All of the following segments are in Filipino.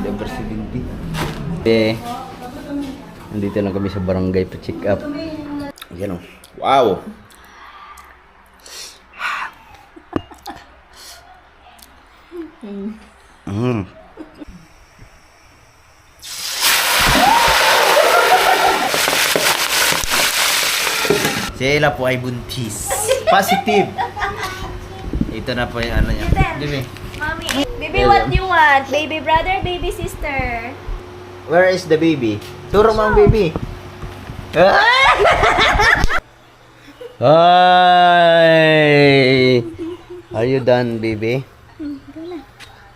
170. Nandito lang kami sa barangay pa check up. Yan o. Wow! Sila po ay buntis. Positive. Ito na po yung ano niya. Baby. Mommy, baby, what do you want? Baby brother, baby sister? Where is the baby? Turo mo ang baby. Hi! Are you done, baby?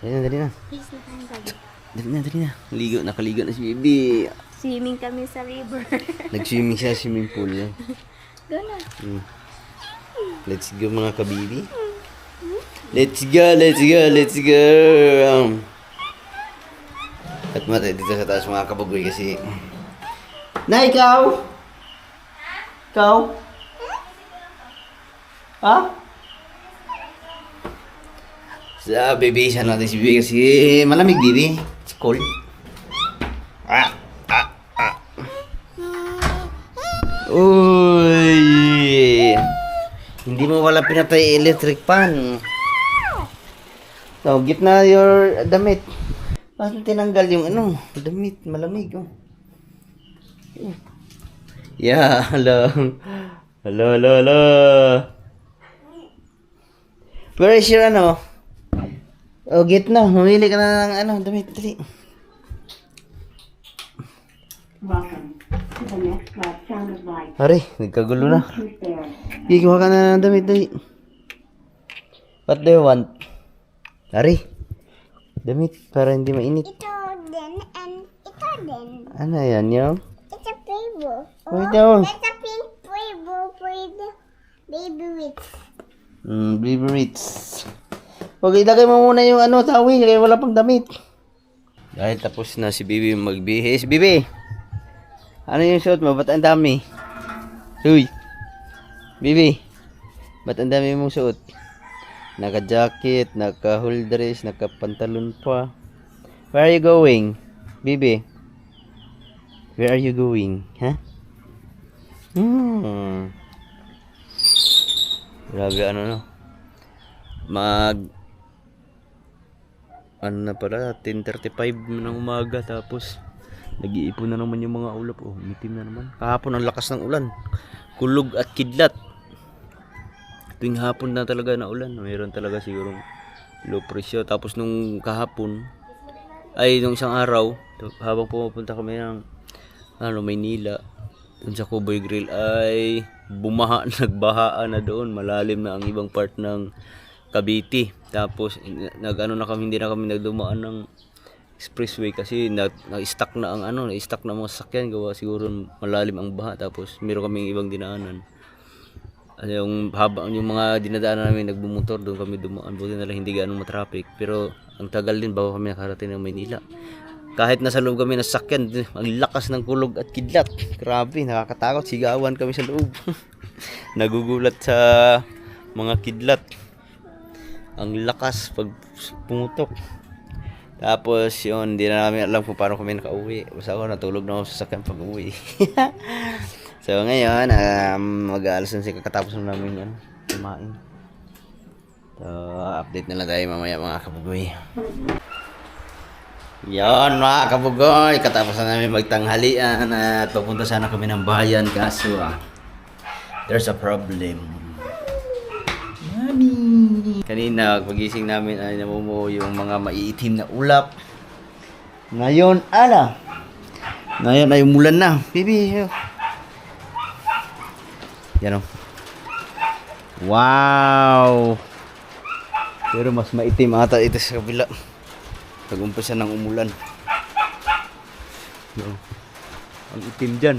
Dali na. Dali na. Nakaligo na si baby. Swimming kami sa river. Nag-swimming siya sa swimming pool. Go na. Let's go mga kabibi. Let's go. At matay dito sa taas mga kabagoy kasi... Na ikaw? Ikaw? Ha? Sa baby, siya natin si baby kasi malamig baby. It's cold. Uy! Hindi mo wala pinatay electric fan. So, gitna your damit. Bakit tinanggal yung damit, malamig oh. Yeah, hello. Hello. Where is your Oh, gitna, humili ka na ng damit, dali. Welcome to the next live sound of life. Ari, nagkagulo na. Truth there. Gagawa ka na ng damit, dali. What do you want? Ari, damit para hindi mainit. Ito din and ito din. Ano yan yung? It's a playbook. Wait daw. It's a pink playbook for the baby with. Baby Ritz. Huwag ilagay mo muna yung tawi, kaya wala pang damit. Dahil tapos na si Bibi magbihis. Bibi! Ano yung suot mo? Ba't ang dami? Uy! Bibi! Ba't ang dami mong suot? Naka-jacket, naka-hull dress, naka-pantalon pa. Where are you going? Bibi? Where are you going? Ha? Grabe na pala 10:35 ng umaga tapos nag-iipon na naman yung mga ulap umitim na naman kahapon ang lakas ng ulan kulog at kidlat tuwing hapon na talaga na ulan mayroon talaga sigurong low pressure tapos nung kahapon ay nung isang araw habang pumunta kami ng Maynila dun sa Cowboy Grill ay nagbahaan na doon malalim na ang ibang part ng Cavite. Tapos na kami hindi na kami nagdumaan ng expressway kasi na-stuck na ang na-stuck na mga sasakyan gawa siguro malalim ang baha tapos meron kaming ibang dinaanan. Yung mga dinadaanan namin nagbumotor doon kami dumaan buti na lang hindi ganong matraffic pero ang tagal din bago kami nakarating ng Maynila. Kahit nasa loob kami ng sasakyan, ang lakas ng kulog at kidlat. Grabe, nakakatakot, sigawan kami sa loob. Nagugulat sa mga kidlat. Ang lakas pag pumutok. Tapos yun, hindi na namin alam kung paano kami nakauwi. Basta ako natulog na ako sa sasakyan pag uwi. So ngayon, mag-aalas na siya kakatapos na namin kumain. So update na lang tayo mamaya mga kabugoy. Yan mga kabugoy, katapos na namin magtanghalian at papunta sana kami ng bayan kaso there's a problem. Mami! Kanina pagising namin ay namumuo yung mga maiitim na ulap. Ngayon ngayon ay umulan na. Bibi. Yan o. Wow! Pero mas maitim ata ito sa kabila. Nag-umpisa ng umulan. Ang itim dyan.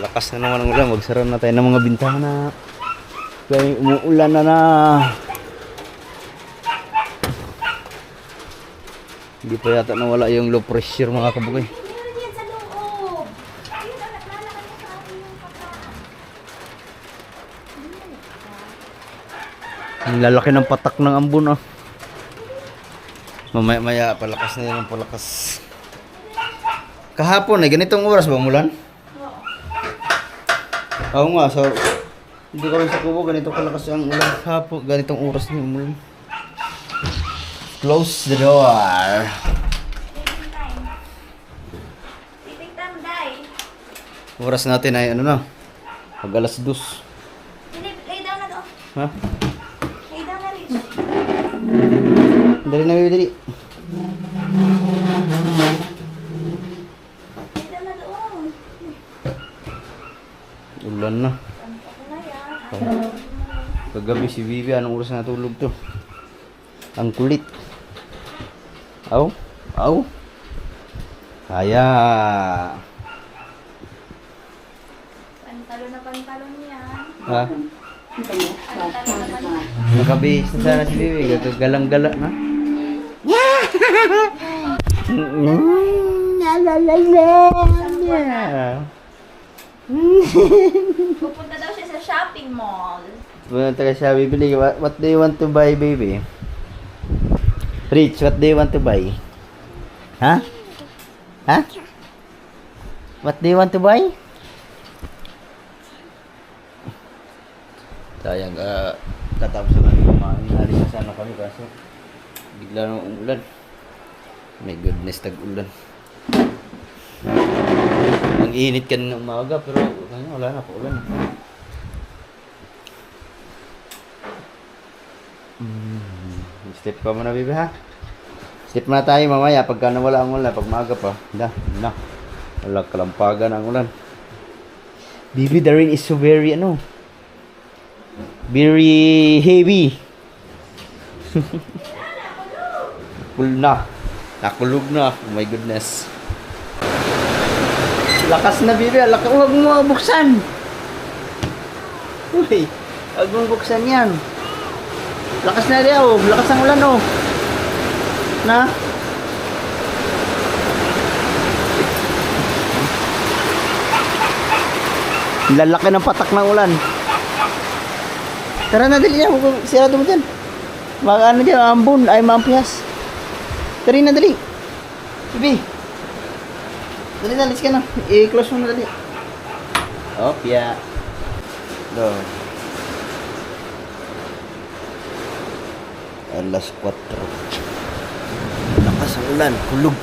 Lakas na naman ang ulan. Magsara na tayo ng mga bintana. Kaya umuulan na. Hindi pa yata nawala yung low pressure mga kabugay. Ang lalaki ng patak ng ambon Mamaya palakas na yan ang palakas. Kahapon ay ganitong oras ba umulan? Oo nga, so hindi kami sa kubo, ganito kalakas ang ulan. Kahapon, ganitong oras na umulan. Close the door. Titik tamday. Oras natin ay ano na? Pag alas 2. Lay down na to. Ha? Lay down na rin. Dali na, baby, dali. Lay down na doon. Ulan na. Ako na yan. Kagabi si Vivi, anong oras natulog to? Ang kulit. Aw? Aw? Kaya. Pantalon yan. Ha? Pantalon na pantalon. Nakabihis na sana si Vivi. Galang-gala na. Pupunta daw siya sa shopping mall. Muna tayo siya bibili. What do you want to buy, baby? Rich, what do you want to buy? Ha? Ha? What do you want to buy? Sayang, katapos na kami kumain. Hari na sana kami kaso bigla nang umulan. My goodness, tag-ulan. Ang init kanina umaga pero ngayon wala na, paulan. Step pa muna, baby, ha? Step na tayo mamaya pagka nawala ang ulan. Pag maaga pa, na. Wala kalampagan ang ulan. Baby, the rain is so very, very heavy. Nakulog na. Oh my goodness. Lakas na, baby. Huwag mo buksan. Uy, huwag mo buksan yan. Lakas na rin, oh. Lakas ang ulan, oh. Na? Lalaki ng patak ng ulan. Tara na, dali na. Sirado mo dyan. Ano dyan, ambon. Ay, mampiyas. Tara na, dali. Bibi. Dali na, alis ka na. I-close mo na, dali. Opya. Do. Alas 4. Lakas ang ulan. Kulog.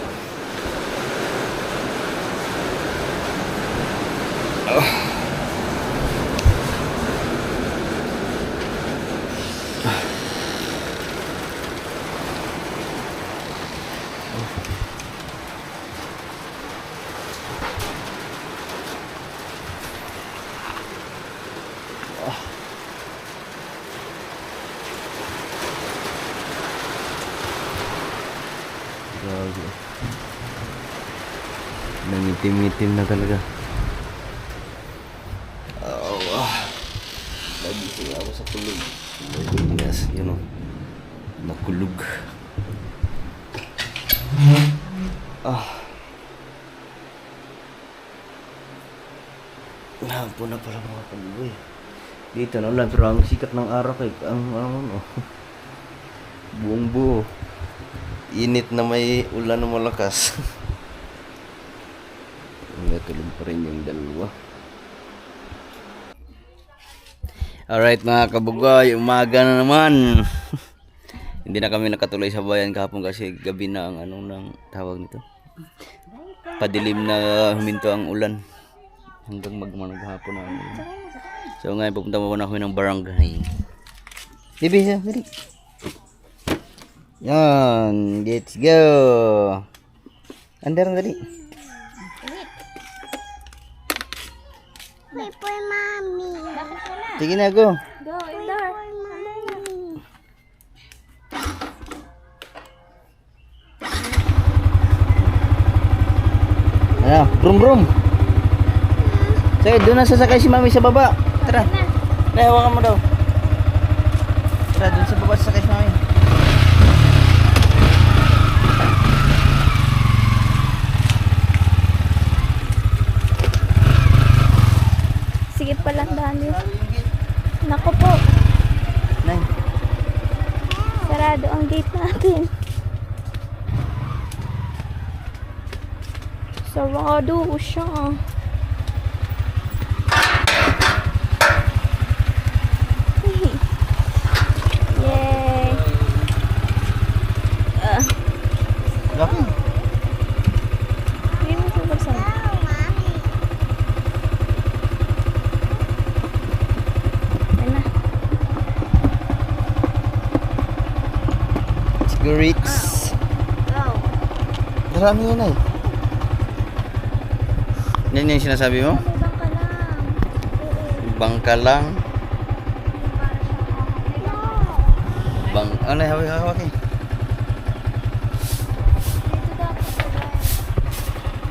Grabe. Nangitim-ngitim na talaga. Nagising ako sa kulog. Yes, you know. Nakulog. Hapon na pala mga kaluboy. Dito na ulan pero ang sikat ng araw kay buong buo. Init na may ulan na malakas. Natulog pa rin yung dalawa. Alright mga kabugay, umaga na naman. Hindi na kami nakatuloy sa bayan kahapon kasi gabi na ang ng tawag nito. Padilim na huminto ang ulan. Hanggang maghapon na. So ngayon pupunta muna kami ng barangay. Bibi, dali. Yan, let's go. Andar dali. Wait for mommy. Sige na, go. Go, indoor. Ano, brum. Sige, doon na sasakay si mami sa baba. Tara. Hawakan mo daw. Tara, doon sa baba sasakay si mami. Sige pala, dahil. Naku po. Nay. Sarado ang gate natin. Sarado siya. Yay! Laki. Hindi mo siya buksan. Yan na. Cigarettes. Marami yun ay. Yan yung sinasabi mo? Bangka lang. Ano yung hawak eh?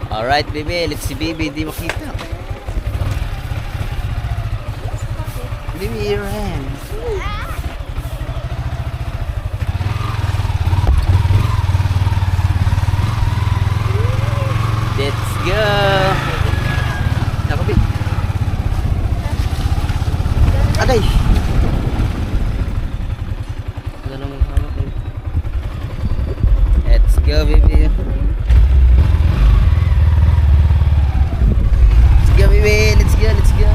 Alright, baby. Let's see, baby. Di makita. Baby, your hand. Let's go. Ako, baby. Agay. Let's go, baby. Let's go, baby. Let's go, let's go.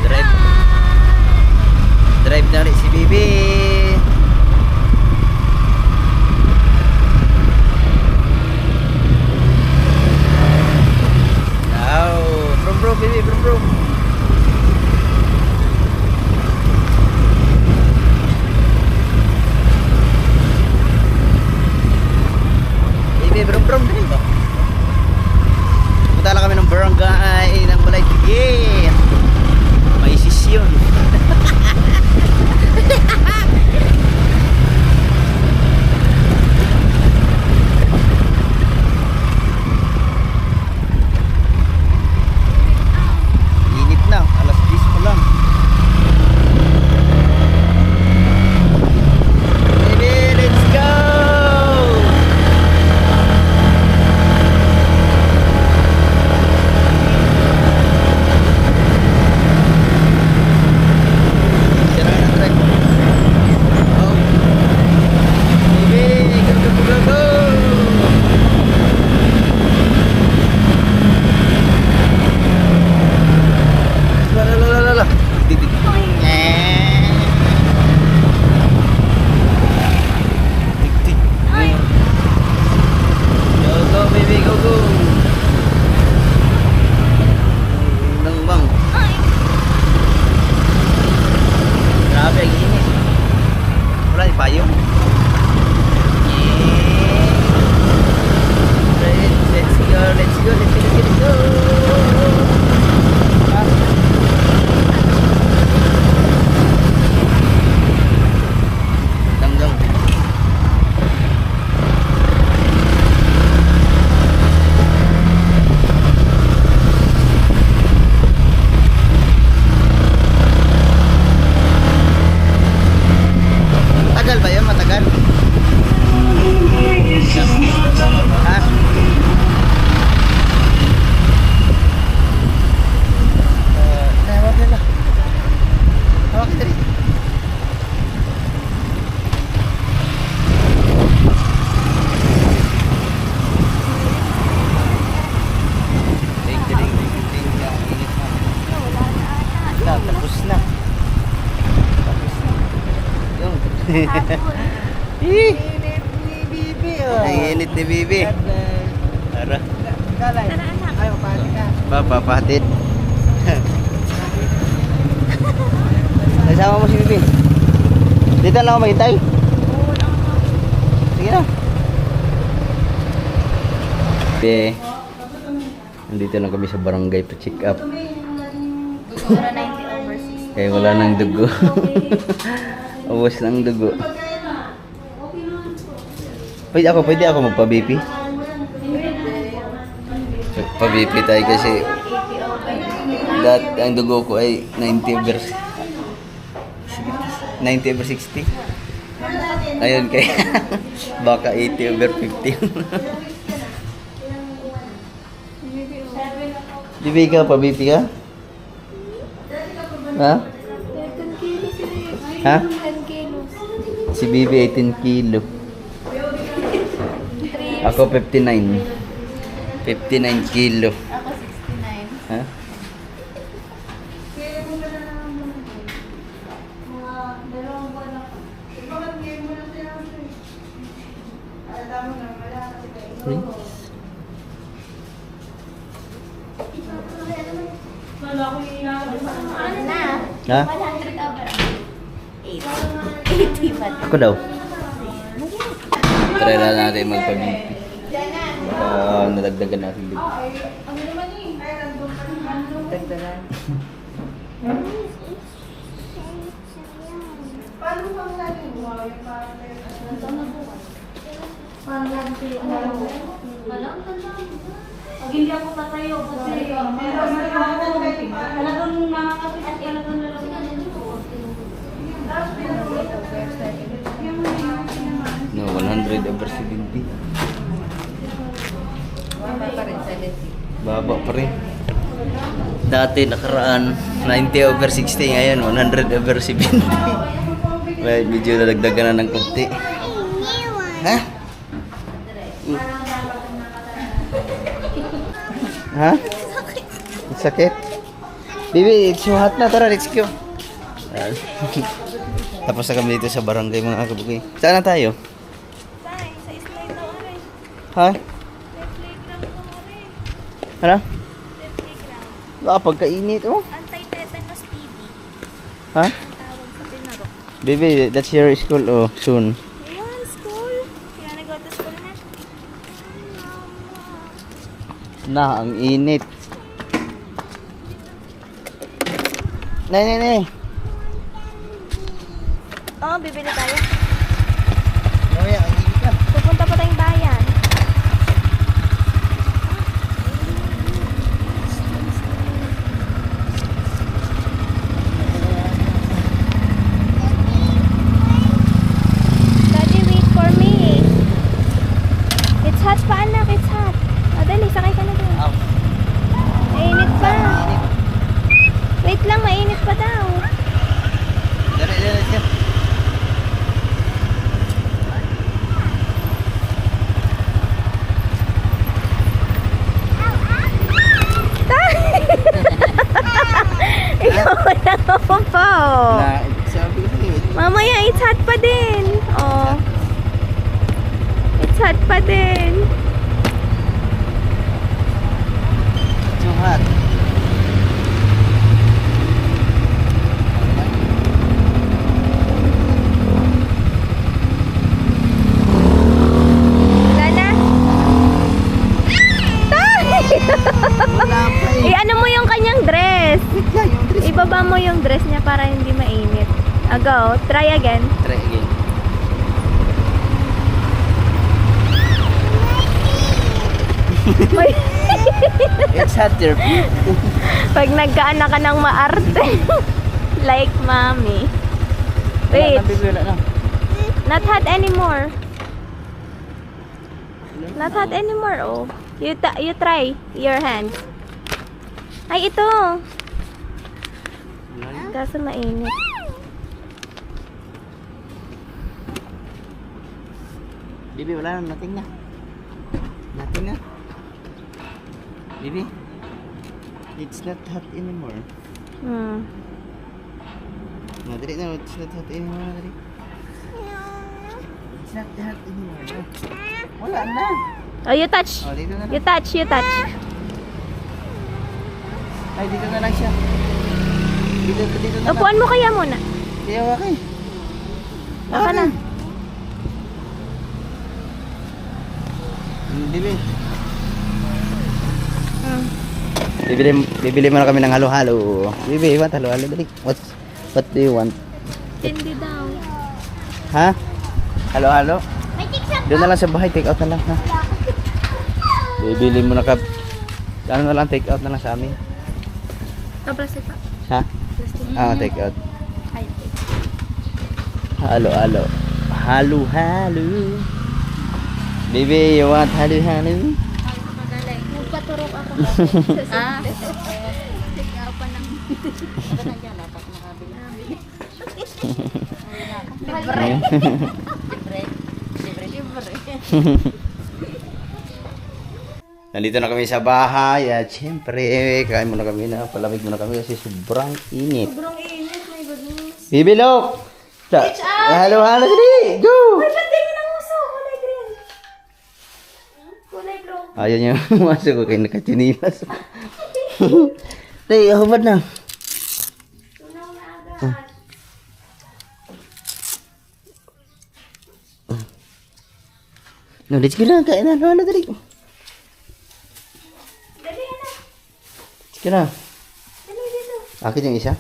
Drive. Drive na rin si baby. Wow. Brum, brum, baby. Brum, brum. Baby, brum, brum. Dali ba? Punta lang kami ng barangay ng Balay-Tige. May sisyon. Init na, alas 10 pa lang. Baby, let's go! Ang init ni Bibi. Tara. Papapatid. Nasama mo si Bibi. Dito lang ako maghintay. Sige na. Bibi. Nandito lang kami sa barangay to check up. Kaya wala nang dugo. Ubos ng dugo. Pwede ako magpa-BP? Pa-BP tayo kasi ang dugo ko ay 90/60. Ayun kaya baka 80/50. BP ka, pa-BP ka? Ha? 10 kilos. Ha? 10 kilos. Si Bibi 18 kilo. Ako 59. 59 kilo. Ako 69. Ha? Ano na? Ha? 100 over. 80 ba? Ako daw. Try na natin magpabiti. Nadagdagan natin dito. Dagdagan. Pag hindi ako tatayo kasi talagang nakakapit talagang No, 100 over 70. Baba pa rin, 70. Baba pa rin. Dati nakaraan 90 over 60, ngayon 100 over 70. Well, medyo nadagdagan na ng konti. Ha? Ha? Sakit. Bibi, it's so hot na. Tara, let's go. Tapos na kami dito sa barangay mga kabugay. Saan na tayo? Tay, sa slide daw aray. Ha? Playground daw aray. Ano? Playground. Baka pagkainit oh. Anti-tetanus TB. Ha? Ang tawag sa Pinarok. Baby, that's your school oh, soon. Ayan, school. Kaya nag-go to school na. Na, ang init. Nay. Oo, bibili tayo. Mamaya, ang init ka. Pupunta pa tayong bayan. Daddy, wait for me. It's hot pa, anak. It's hot. O, dali, sakay ka na dun. Mainit pa. Wait lang, mainit pa daw. Dali siya. Ikaw na ako pa, oh. Sabi ko sa'yo. Mamaya, it's hot pa din. Oh. It's hot pa din. Too hot. Wala na. Wala pa eh. I-ano mo yung kanyang dress. Yeah, yung dress. Ibaba mo yung dress niya para hindi mainit. Go. Try again. Try again. It's hot there. Pag nagkaanak ka ng maarte. Like mommy. Wait. Wala na. Not hot anymore. Not hot anymore, oh. You try your hands. Ay, ito. Kaso mainit. Bibi, wala na. Nothing na. Nothing na. Bibi. It's not hot anymore. Madali na. It's not hot anymore. Madali. It's not hot anymore. No. Wala na. Oh, you touch. Oh, dito na lang. You touch. Ay, dito na lang siya. Dito na lang. Upuan mo kaya muna. Kaya wakay. Baka na. Bibi. Bibili mo na kami ng halo-halo. Bibi, what halo-halo? Dali. What do you want? Hindi daw. Ha? Halo-halo? May tiksak Doon na lang sa bahay, take out na lang ha. Bibili mo na ka. Ano na lang, take out na lang sa amin. Plastic pa. Ha? Take out. Ay, Halo-halo. Halo-halo. Baby, you want halo-halo? nagpaturok ako. Ah? Ikaw pa ng... Nandito na kami sa bahay at syempre, kain muna kami na, palamig muna kami kasi sobrang init. Sobrang init, my goodness. Bibi, look! Reach out! Halo, dali! Go! Ay, ba't tingin ang uso? Kulay green. Kulay blue. Ayaw niya masuk ko kayo nakachinilas. Tay, hubad na. Tunaw na agad. No, let's go na. Kain na. Halo, dali. Dali na. Let's go na. Dali dito. Akin yung isa?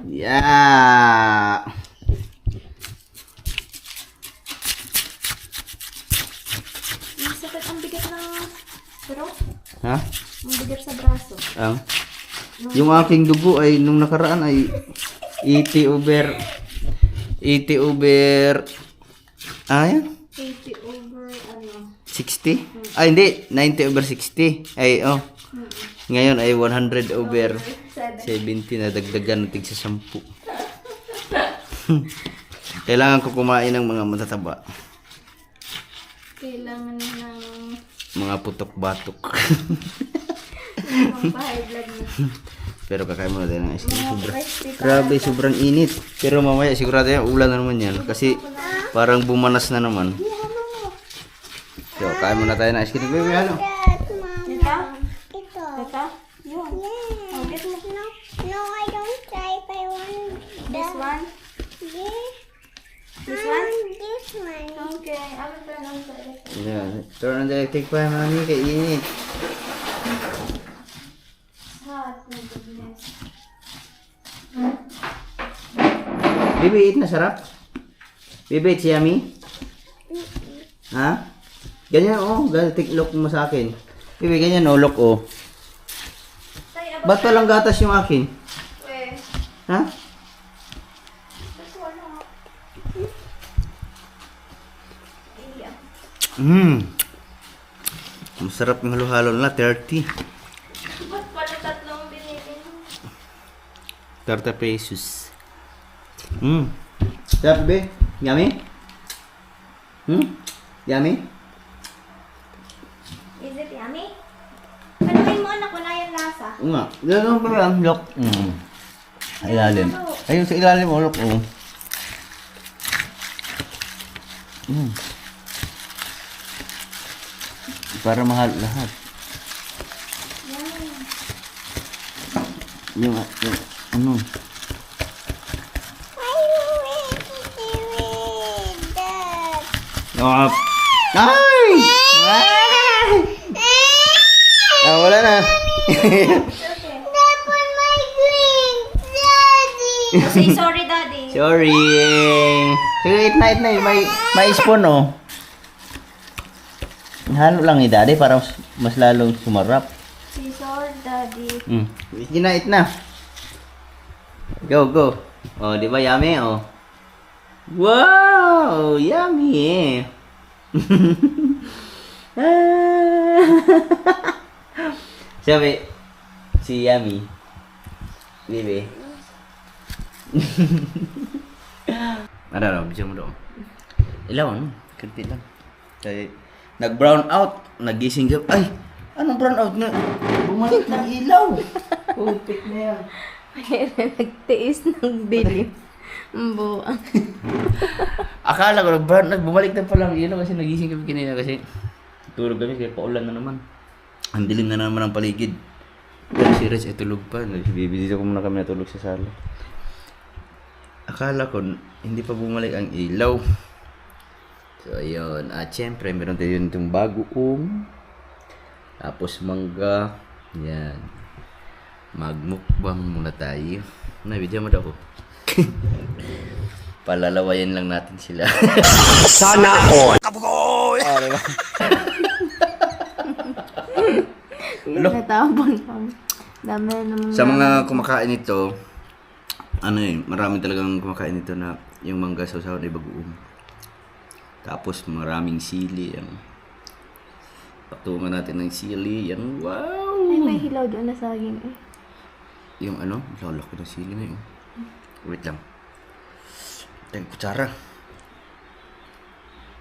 Yeah! Ang sakit, ang bigat ng pero Ha? ang bigat sa braso. Yung aking dugo ay nung nakaraan ay 80 over 80 over ano. 60? Ay hindi, 90 over 60. Ay Ngayon ay 100 over 70 na dagdagan natin sa 10. Kailangan ko kumain ng mga matataba. Kailangan ng Mga putok-batok. mga high blood na. Pero kakain muna tayo ng ice cream. Crispy pa. Grabe, sobrang init. Pero mamaya sigurado yan, ulan na naman yan. Kasi parang bumanas na naman. So, kain muna tayo ng ice cream. Baby, ano? Ito? Ito. Ito? Yun. Yeah. Oh, get mo. No, I don't type. I want This one? this. This one? This one. Okay, I will turn on the electric. Yeah, turn on the electric fan, mami. Kaya init. Hot, my goodness. Baby, eat na sarap. Baby, it's yummy. Ha? Ganyan, ganyan, look mo sa akin. Baby, ganyan, look, Tay, Ba't walang gatas yung akin? Weh. Ha? That's wala. Masarap yung halo-halo na, 30. Ba't pala tatlong binili mo? 30 pesos. Sarap, babe. Yummy? Yummy? Is it yummy? Panuhin mo anak, wala yung lasa. Oo nga. Ganun pa lang, look. Ilalim. Ayun sa ilalim, look. Para mahal lahat. Yung ano? Why you doing that? Ay! Wala na. That was my drink, Daddy. Say sorry, daddy. Sorry. Sige, eat na. May spoon, Halo lang Daddy para mas lalong sumarap. Say sorry, daddy. Eat na. Go. Di ba yummy, Wow! Yummy, Sabi, si Yummy. Bibi. Ano, bigyan mo doon. Ilaw, Kunti lang. Kaya, nag-brown out. Nagising ka. Ay! Anong brown out na? Bumalik ng ilaw. Putik na yan. Nagtiis ng dilim. Buang. Akala ko nag-brown out. Bumalik na palang ilaw kasi nagising kami kanina kasi tulog kami kaya paulan na naman. Ang dilim na naman ang paligid. Pero si Rez ay tulog pa. Bibili ko muna kami natulog sa sala. Akala ko hindi pa bumalik ang ilaw. So ayun. At syempre meron tayo itong bagoong. Tapos mangga. Yan. Magmukbang muna tayo. Nabidyan mo daw ko. Palalawayan lang natin sila. Sana all. Diba? Natapon kami. Dami naman. Sa mga kumakain nito, marami talagang kumakain nito na yung mangga sausaw na bagoong. Tapos maraming sili. Yan. Patungan natin ng sili. Yan. Wow! Ay, may hilaw doon na saging eh. Yung lalaki ng sili na yun. Wait lang. Tayong kutsara.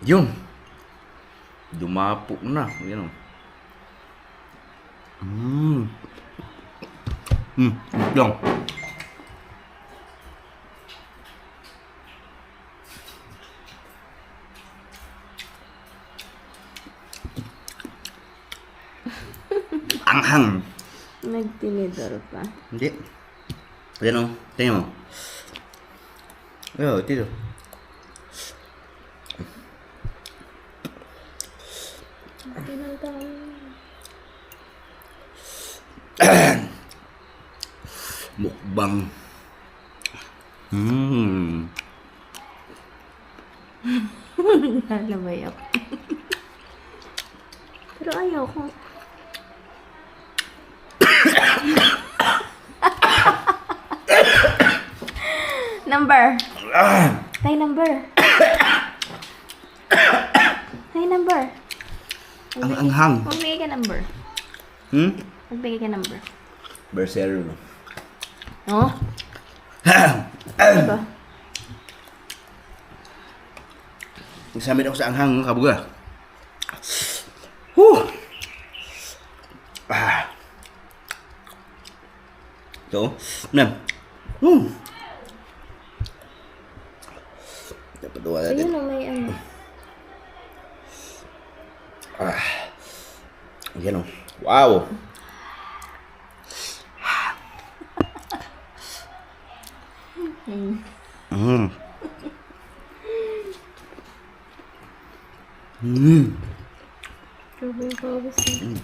Yun. Dumapo na. Yan o. Lang. Anghang. Nagtinidor pa. Hindi. Yan o. Tingnan mo. Ayo, dito. Mukbang. Lalabay ako. Pero ayaw ko. Number. Tay number. Tay number. Ang anghang. Magbigay ka number. Magbigay ka number. Bersero. No? Diba? Nagsamit ako sa anghang, kabuga. Whew! Ito. Dapat duwa natin. Ayun o, may ano. Yan o. Wow! Grabe yung pawis mo.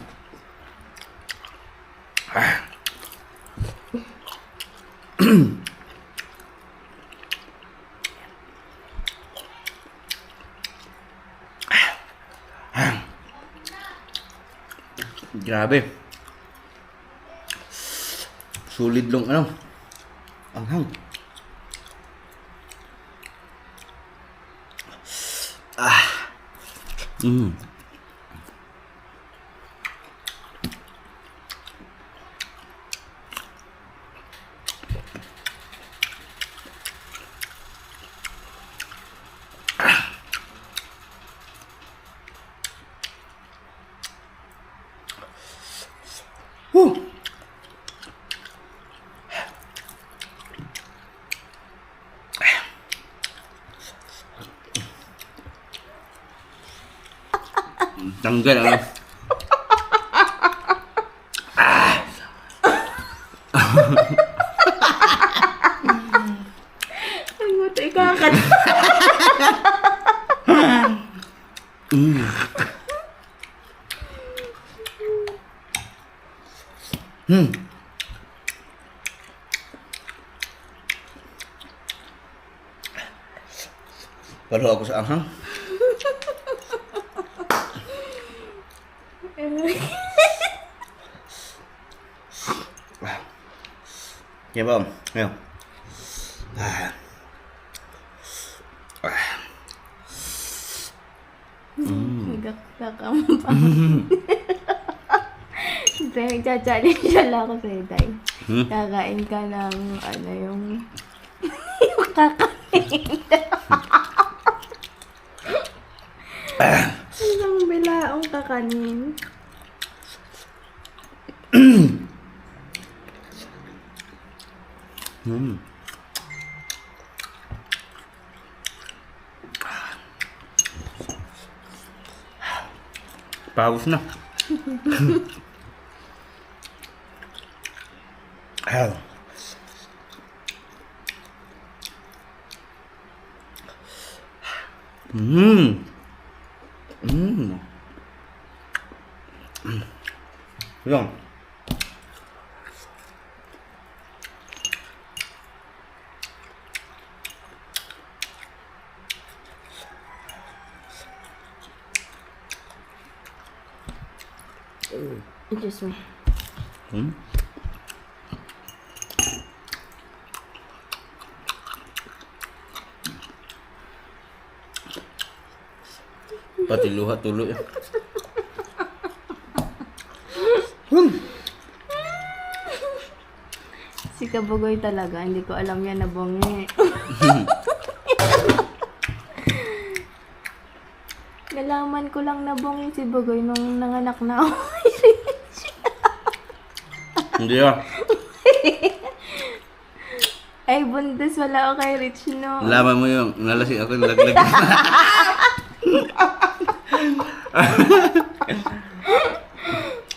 Grabe. Sulit lang ano. Anghang. Whew. Tanggal ah. Ay, buti ikakat. Palo ako sa anghang. Yan ba? Ngayon. Nagkakam pa. Nagcha-challenge lang ako sa'yo, Tay. Kakain ka ng, ano yung kakain. Isang bilaong kakanin. Pawis na. Yan. Excuse me. Pati luha tuloy. Si Kabugoy talaga, hindi ko alam yan na bungi. Nalaman ko lang na bongis si Bugoy nung nanganak na ako. Hindi ah. Ay, buntis wala ako kay Rich, no? Nalaman mo yung nalasing ako nalaglag.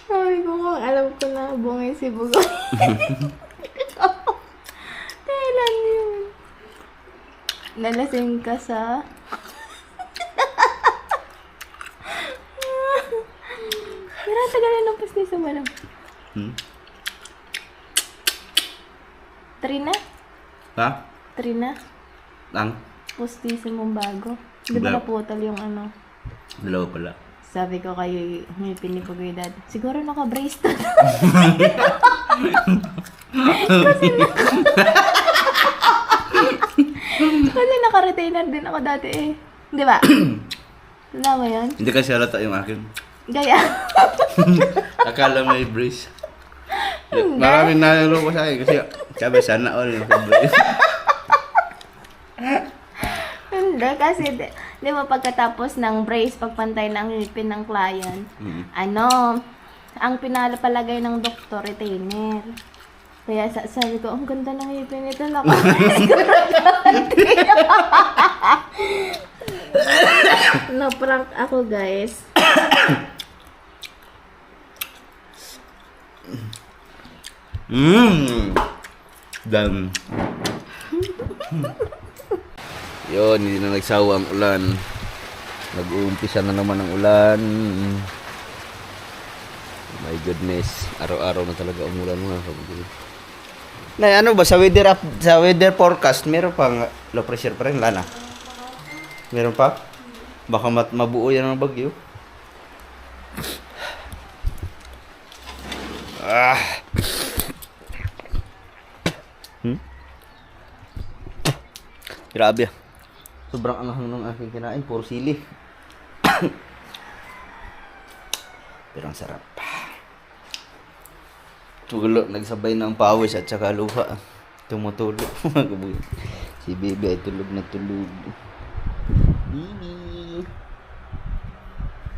Sabi ko nga, alam ko na bongis si Bugoy. Kailan yun? Nalasing ka sa... Pero tagalan ng pastis mo lang. Trina? Ha? Trina? Ang? Pustiso mong bago. Di ba Ba- naputol yung ano? Dalawa pala. Sabi ko kayo, humipin ni Pugoy dad. Siguro naka-brace to. Kasi naka-retainer din ako dati eh. Di ba? Tanda mo yun? Hindi kasi halata yung akin. Gaya. Akala may brace. Maraming nalaro ko sa akin kasi sabi sana all yung brace. Hindi, kasi di ba pagkatapos ng brace, pagpantay ng ngipin ng client, ano, ang pinapalagay ng doktor, retainer. Kaya sabi ko, ang ganda ng ngipin nito, na-prank ako, guys. Dan. Yun, hindi na nagsawa ang ulan. Nag-uumpisa na naman ang ulan. My goodness, araw-araw na talaga umulan mga kabugoy. Na ano ba sa weather forecast, meron pang low pressure pa rin lana. Meron pa? Baka mabuo yan ng bagyo. Grabe. Sobrang anghang ng aking kinain, puro sili. Pero ang sarap. Tulo, nagsabay ng pawis at saka luha. Tumutulo. Si Bibi ay tulog na tulog. Bibi.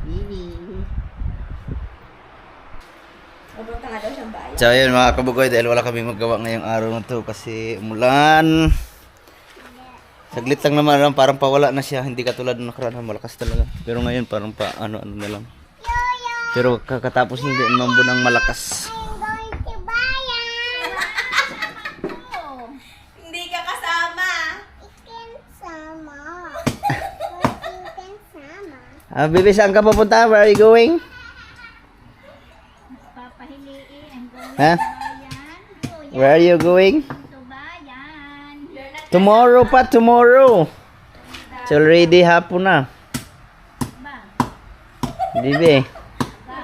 Bibi. Papunta nga daw siyang bayan. So yun mga kabugoy, dahil wala kami magawa ngayong araw na to kasi umulan. Saglit lang naman, parang pawala na siya. Hindi katulad ng nakaraan, malakas talaga. Pero ngayon parang pa ano-ano na lang. Pero kakatapos hindi mambo ng malakas. Hindi ka kasama. Bibi, saan ka papunta? Where are you going? Ha? Where are you going? Tomorrow pa, tomorrow. It's already hapon na. Bibi.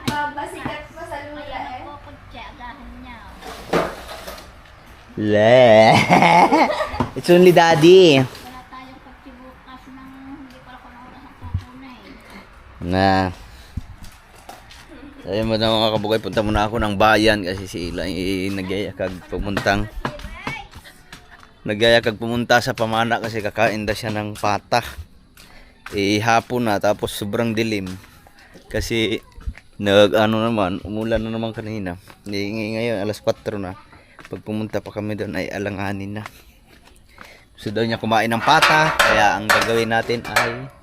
Babasikat pa sa lula eh. Le. It's only daddy. Na. Sabi mo na mga kabugay, punta muna ako ng bayan kasi si Ila nagyayakag pumunta sa pamana kasi kakain daw siya ng pata. Hapon na tapos sobrang dilim. Kasi umulan na naman kanina. Ngayon alas 4 na. Pag pumunta pa kami doon ay alanganin na. Gusto daw niya kumain ng pata, kaya ang gagawin natin ay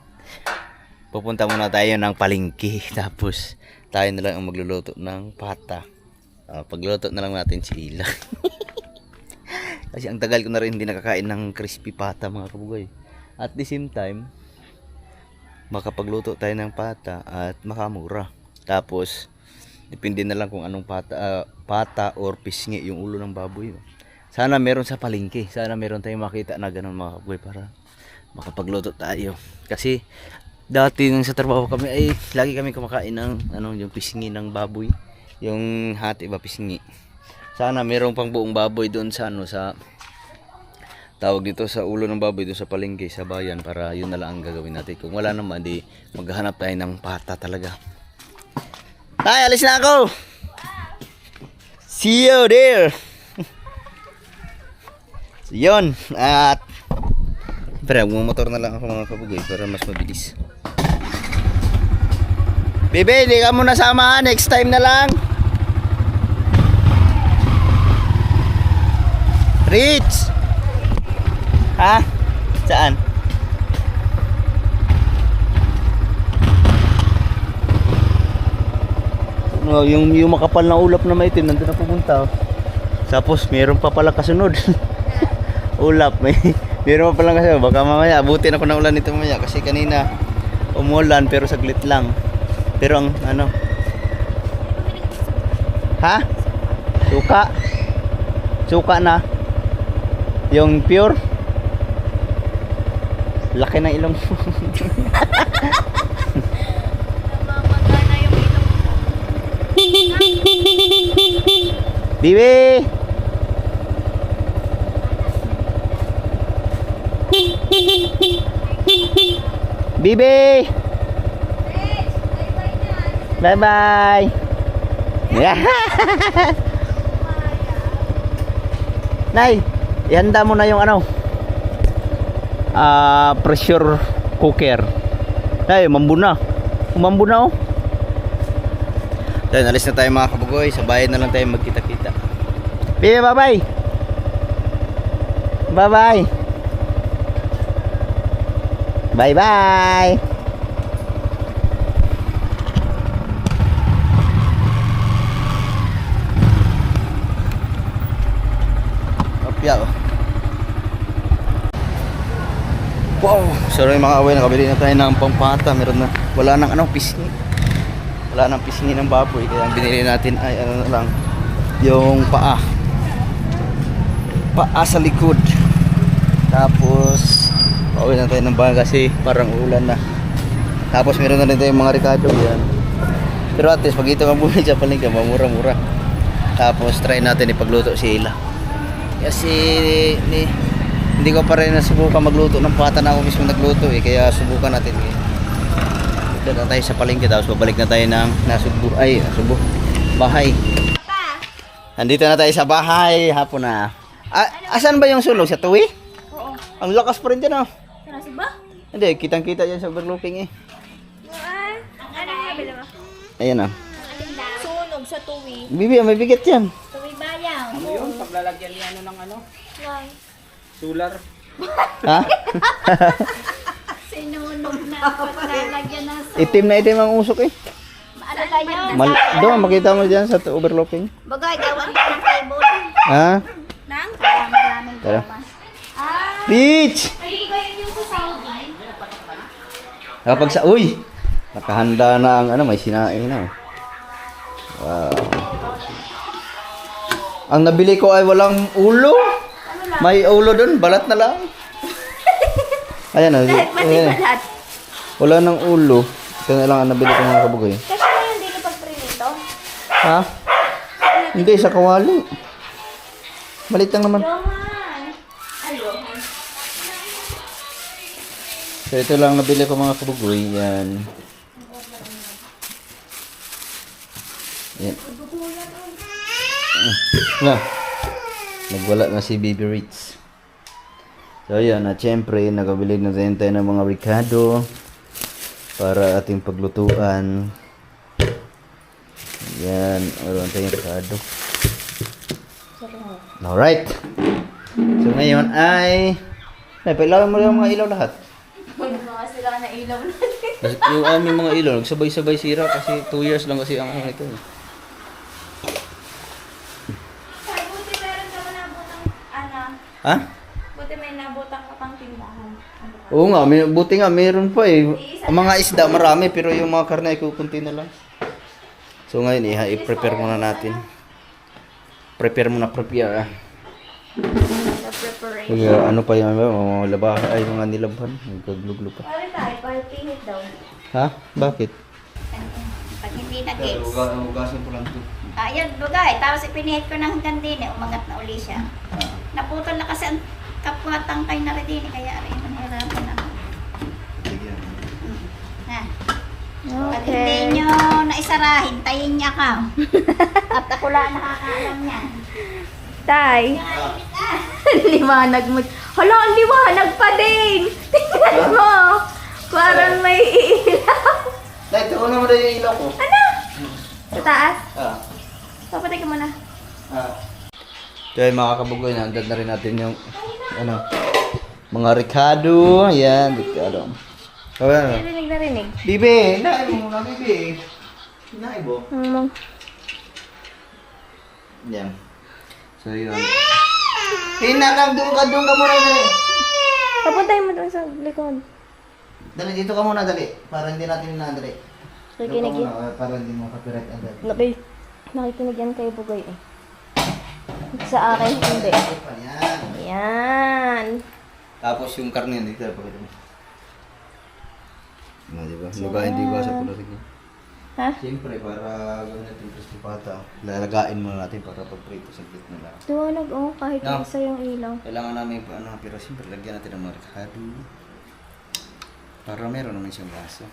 pupunta muna tayo ng palengke. Tapos tayo na lang ang magluluto ng pata. Pagluto na lang natin si Ila. Kasi ang tagal ko na rin hindi nakakain ng crispy pata mga kabugay. At the same time, makapagluto tayo ng pata at makamura. Tapos, depende na lang kung anong pata or pisngi yung ulo ng baboy. Sana meron sa palengke. Sana meron tayong makita na ganun mga kabugay para makapagluto tayo. Kasi, dati nung sa trabaho kami ay lagi kami kumakain ng yung pisngi ng baboy. Yung hati ba pisngi. Sana meron pang buong baboy doon sa sa tawag dito sa ulo ng baboy doon sa palengke sa bayan para yun na lang ang gagawin natin. Kung wala naman di maghahanap tayo ng pata talaga. Ay, alis na ako. See you there. So, yun. At pero motor na lang ako mga kabugay para mas mabilis. Bebe, hindi ka mo nasama. Next time na lang. Rich! Ha? Saan? No, yung makapal na ulap na maitim, nandun na pupunta. Oh. Tapos, meron pa pala kasunod. Ulap, meron pa pala kasunod. Baka mamaya, abutin ako ng ulan nito mamaya. Kasi kanina, umulan, pero saglit lang. Pero ang, ano? Ha? Suka? Suka na? Yung pure? Laki ng ilong mo. Namamagana yung ilong ko. Bibi! Bibi! Bye-bye! Yeah. Nay, ihanda mo na yung ano? Pressure cooker. Ay, mambo na. Umambo na oh. Then, alis na tayo mga kabugoy. Sa bahay na lang tayo magkita-kita. Bibi, bye-bye! Bye-bye! Bye-bye! Opya oh. Wow! Sorry mga away, nakabili na tayo ng pampata. Meron na, wala nang ano, pisngi. Wala nang pisngi ng baboy. Kaya ang binili natin ay ano na lang, yung paa. Paa sa likod. Tapos, pauwi na tayo ng bahay kasi parang ulan na. Tapos meron na rin tayong mga Ricardo yan. Pero at least, pag ito ang bumili dyan palengke, mamura-mura. Tapos, try natin ipagluto si Ila. Kasi, hindi ko pa rin nasubukan magluto ng pata na ako mismo nagluto eh. Kaya subukan natin eh. Dito na tayo sa palengke. Tapos babalik na tayo ng Nasubo. Bahay. Andito na tayo sa bahay. Hapon na. Asan ba yung sulong? Sa tuwi? Oo. Ang lakas pa rin dyan oh. Nasa ba? Hindi, kitang-kita dyan sa overlooking eh. Ano yung nabili mo? Ayan ah. Sunog sa tuwi. Bibi, may bigat yan. Tuwi bayaw. Ano yun? Paglalagyan niya ano ng ano? Why? Solar. Ha? Sinunog na paglalagyan ng Itim na itim ang usok eh. ano kayo? Doon, makita mo dyan sa overlooking. Bagay, gawan ka ng table. Ha? Nang? Maraming Tara. goma. Beach! Ay, ko yun yung sa Saudi. Kapag sa... Uy! Nakahanda na ang ano, may sinaing na. Wow. Ang nabili ko ay walang ulo. May ulo doon, balat na lang. Ayan o. Balat. Wala ng ulo. Ito na lang ang nabili ko mga kabugoy. Kasi na yung dili pagprinito. Ha? Hindi, sa kawali. Malit lang naman. Roman. Alohan. So ito lang nabili ko mga kabugoy. Yan. Yan. Na. Nagwala na si Baby Ritz. So yan, at syempre nakabili na din tayo ng mga Ricardo para ating paglutuan. Yan, meron tayong Ricardo. Alright. So ngayon ay pailawin mo yung mga ilaw lahat. Mga sila na ilaw natin. Kasi yung aming mga ilaw, nagsabay-sabay sira kasi 2 years lang kasi ang ano ito. Buti meron ka nabutang, ano, Ha? buti may nabutang ka pang tindahan. Oo nga, buti nga meron pa eh. Ang mga isda marami pero yung mga karne ay kukunti na lang. So ngayon i-prepare muna natin. Prepare muna, prepare. Sa preparation. Kaya ano pa yung mga labahan ay mga nilabhan. Nagkagluglo pa. Pare tayo, pare pinit daw. Ha? Bakit? Pag hindi na-gets. Ugasan ko lang ito. Ayun, bugay. Tapos ipinihit ko ng hanggang din eh. Umangat na uli siya. Naputol na kasi ang kapwa tangkay na rin din eh. Kaya rin, nahirapan ako. Ha? Pag hindi nyo naisara, hintayin niya ka. At ako lang nakakaalam niya. Tay. Liwanag mo. Hala, ang liwanag pa din. Tingnan mo. Parang may ilaw. Dahil ito ko naman yung ilaw ko. taas? Ah. Papatay ka muna. Kaya mga kabugoy, naandad na rin natin yung mga Ricardo. Ayan, Ricardo. Ayan. Narinig. Bibi, hinahin mo muna, Bibi. Hinahin mo. Yan. So, yun. Hinanang, doon ka muna, dali. Papuntay mo doon sa likod. Dali, dito ka muna, dali. Para hindi natin hinadali. Nakikinig Doon yan. ka muna, para hindi mo copyright agad. Nakikinig yan kay Bugoy eh. Sa akin, hindi. Yan. Ayan. Tapos yung karne dito, pakita mo. Diba? Hindi ba sa pulatig niya? Ha? Siyempre, para gawin natin crispy pata, lalagain muna natin para pag-prito sa git na lang. Duwalag kahit No. isa yung ilaw. Kailangan namin pero siyempre, lagyan natin ng marikado. Para meron naman siyang lasa.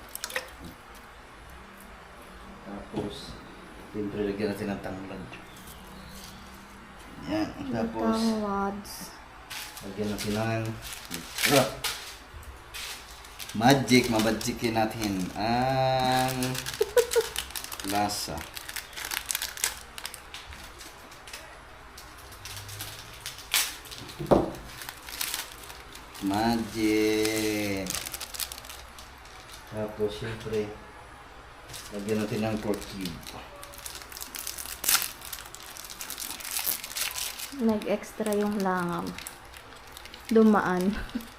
Tapos, siyempre, lagyan natin ng tanglad. Yan. Tapos, Tangwads. lagyan natin ng mabadjikin natin ang lasa. Magic. Tapos syempre, lagyan natin ng pork cube. Nag-extra yung langaw. Dumaan.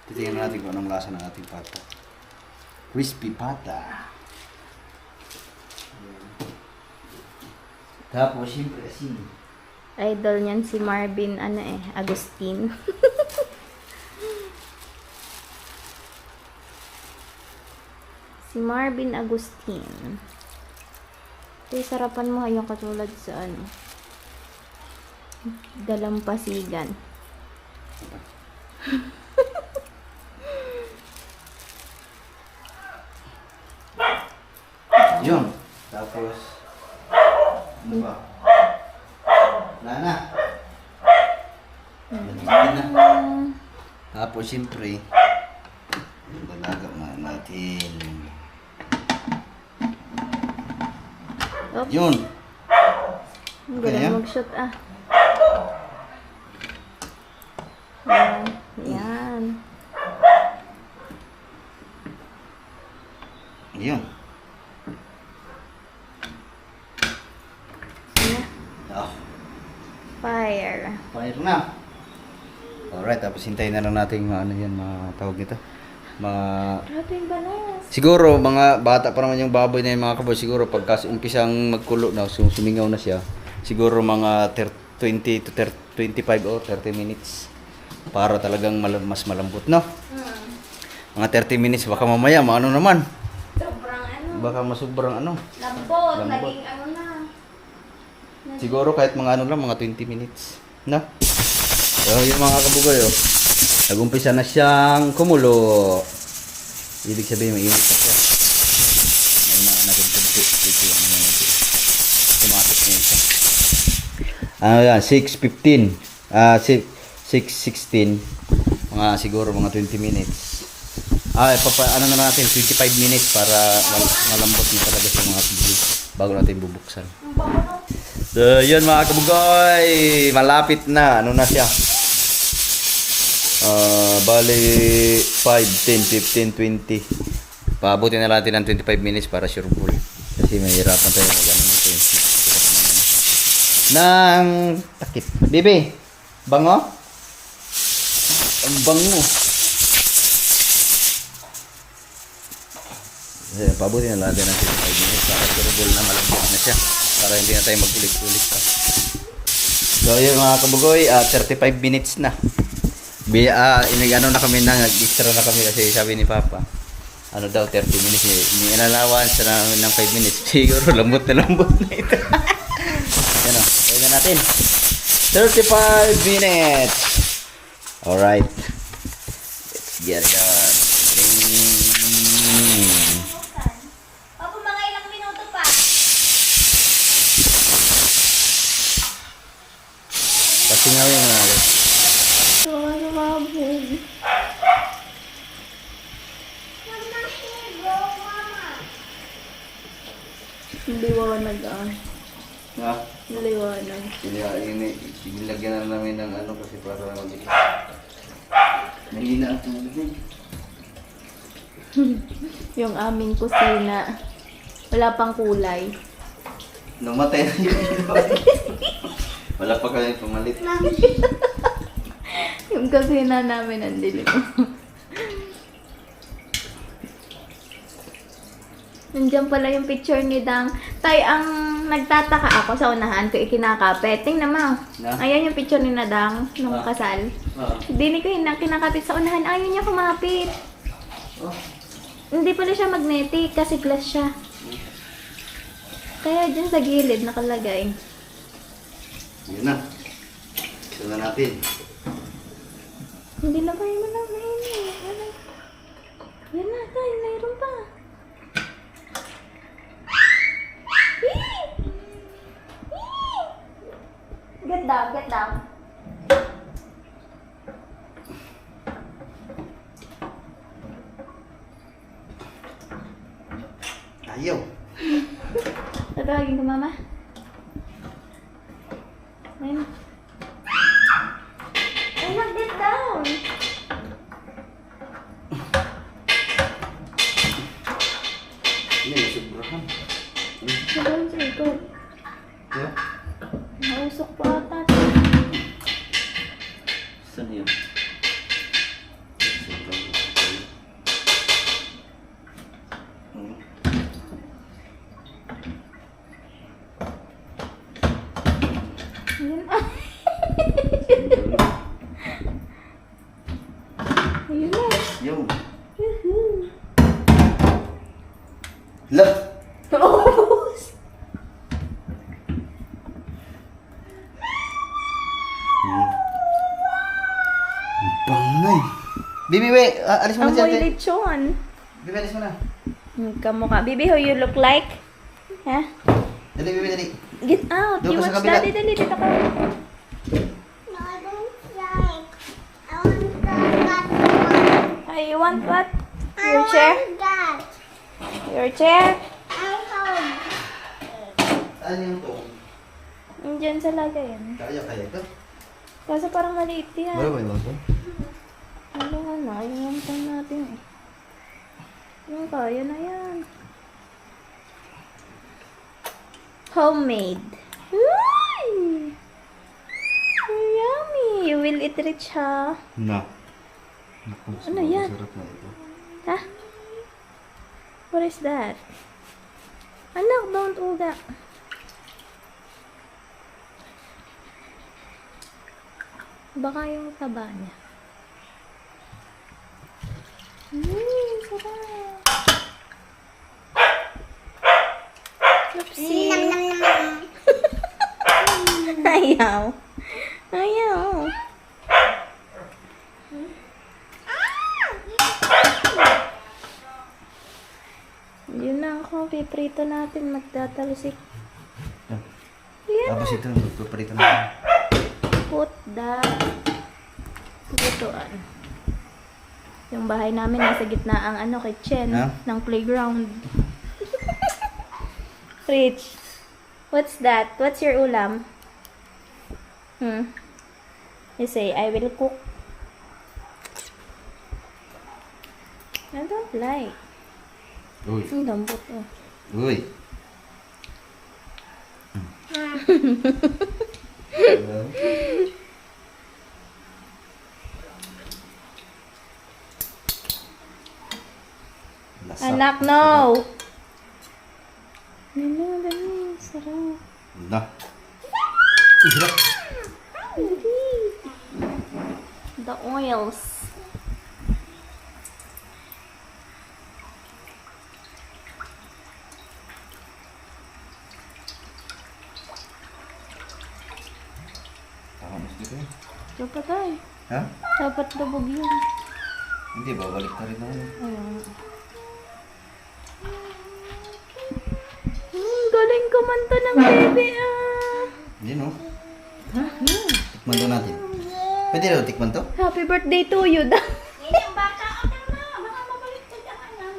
Titingnan natin kung anong lasa ng ating pata. Crispy pata. Tapos syempre asin. Idol niyan si Marvin, Agustin. Si Marvin Agustin. Ito yung sarapan mo yung katulad sa dalampasigan. Yun. Tapos, ano ba? Wala na. Nagiging na. Tapos, siyempre, dalaga na natin. Oops. Yun. Ang Okay na yan? galing mag-shoot Ayan. Ayan. Yun. Ayan. Oh, Fire. fire na. Alright, tapos hintayin na lang natin tawag nito. Grabe yung balas. Siguro, mga bata pa naman yung baboy na yung mga kaboy. Siguro, pagka umpisang magkulo na, sumingaw na siya. Siguro, mga 20 to 25 or 30 minutes. Para talagang mas malambot, no? Mga 30 minutes, baka mamaya, maano naman. Sobrang Baka masubrang lambot. Lambot. Naging na. Siguro, kahit mga mga 20 minutes. No? So, yung mga kabugoy, nag-umpisa na siyang kumulo. Ibig sabihin, mainit na siya. Ayun na natin tumatik na yun siya. Ano yan, 6:15. 6:16. Mga siguro, mga 20 minutes. Ano na natin, 25 minutes para malambot na talaga sa mga tubig bago natin bubuksan. So, yun mga kabugoy. Malapit na. Ano na siya? Bali 5, 10, 15, 20. Paabutin na natin ng 25 minutes para sure full. Kasi mahirapan tayo mag-ano nito. Nang takip. Bibi, bango? Ang bango. Paabutin na natin ng 25 minutes para sure full na malambot na siya. Para hindi na tayo mag-ulit-ulit pa. So yun mga kabugoy, 35 minutes na. Inagano na kami nag-extra na kami kasi sabi ni Papa, ano daw, 30 minutes. Inalawan sa namin ng 5 minutes. Siguro, lambot na ito. Yan o, gawin na natin. 35 minutes. Alright. Let's get it on. Papa, mga ilang minuto pa. Pasingawin mo natin. Hindi mo nag Ha? Naliwanag. Nilagyan na namin ng ano kasi para mabilis. Mahina ang tubig. Yung aming kusina. Wala pang kulay. Namatay na yung ilaw. Wala pa kami pumalit. Yung kusina namin ang dilim. Nandiyan pala yung picture ni Dang. Tay, ang nagtataka ako sa unahan ko ikinakapit. Tingnan mo. Na? Ayan yung picture ni Nadang nung kasal. Hindi ko kinakapit sa unahan. Ayaw niya kumapit. Oh. Hindi pala siya magnetic kasi glass siya. Kaya dyan sa gilid nakalagay. Yun na. Ito na natin. Hindi na kayo mo na mainit. Yan na, tay. Mayroon pa. Get down, get down. Ayaw. Tatawagin ko, mama. Ayun. Ayun, get down. Hindi, nasubrahan. Siguro sa likod. Yeah. Nausok pa ata. Saan yun? Ayun. Ayun na. Yung. Woohoo. Lah! Naubos. Bangay. Bibi, wait. Alis mo na Amoy dyan. lechon. Bibi, alis mo na. Kamukha. Bibi, how you look like? Ha? Dali, Bibi, dali. Get out. Doon You ka sa watch kabila. daddy. Dali, dito ka. You want what? Your chair? Your chair? Saan yung to? Diyan sa lagayan. Kaya ito? Kaso parang maliit yan. Wala ba yung to? Ano nga na? Yung time natin eh. Yung kaya na yan. Homemade. Uy! Yummy! You will eat rich, ha? Na. Ano yan? Sarap na ito. Ha? What is that? Anak, don't uga. Baka yung taba niya. Sarap. Oopsie. Ayaw. Ayaw. Yun na ako. Piprito natin. Magtatalsik. Yan. Tapos ito, magpaparito natin. Put that. Lutuan. Yung bahay namin nasa gitna ang kitchen Ha? ng playground. Rich, what's that? What's your ulam? You say, I will cook. I don't like. Uy. Ang lambot oh. Uy. Lasa. Anak, no! Nino, dali. Sarap. Na. Sarap. The oils. Tama dito eh. Dapat ay. Ha? Dapat lubog yun. Hindi, babalik na rin ako. Ayun. Galing kumanta ng baby ah. Hindi no? Tikman to natin. Pwede daw tikman to? Happy birthday to you daw. Yan yung bata. O, tama. Baka mabalik ka dyan.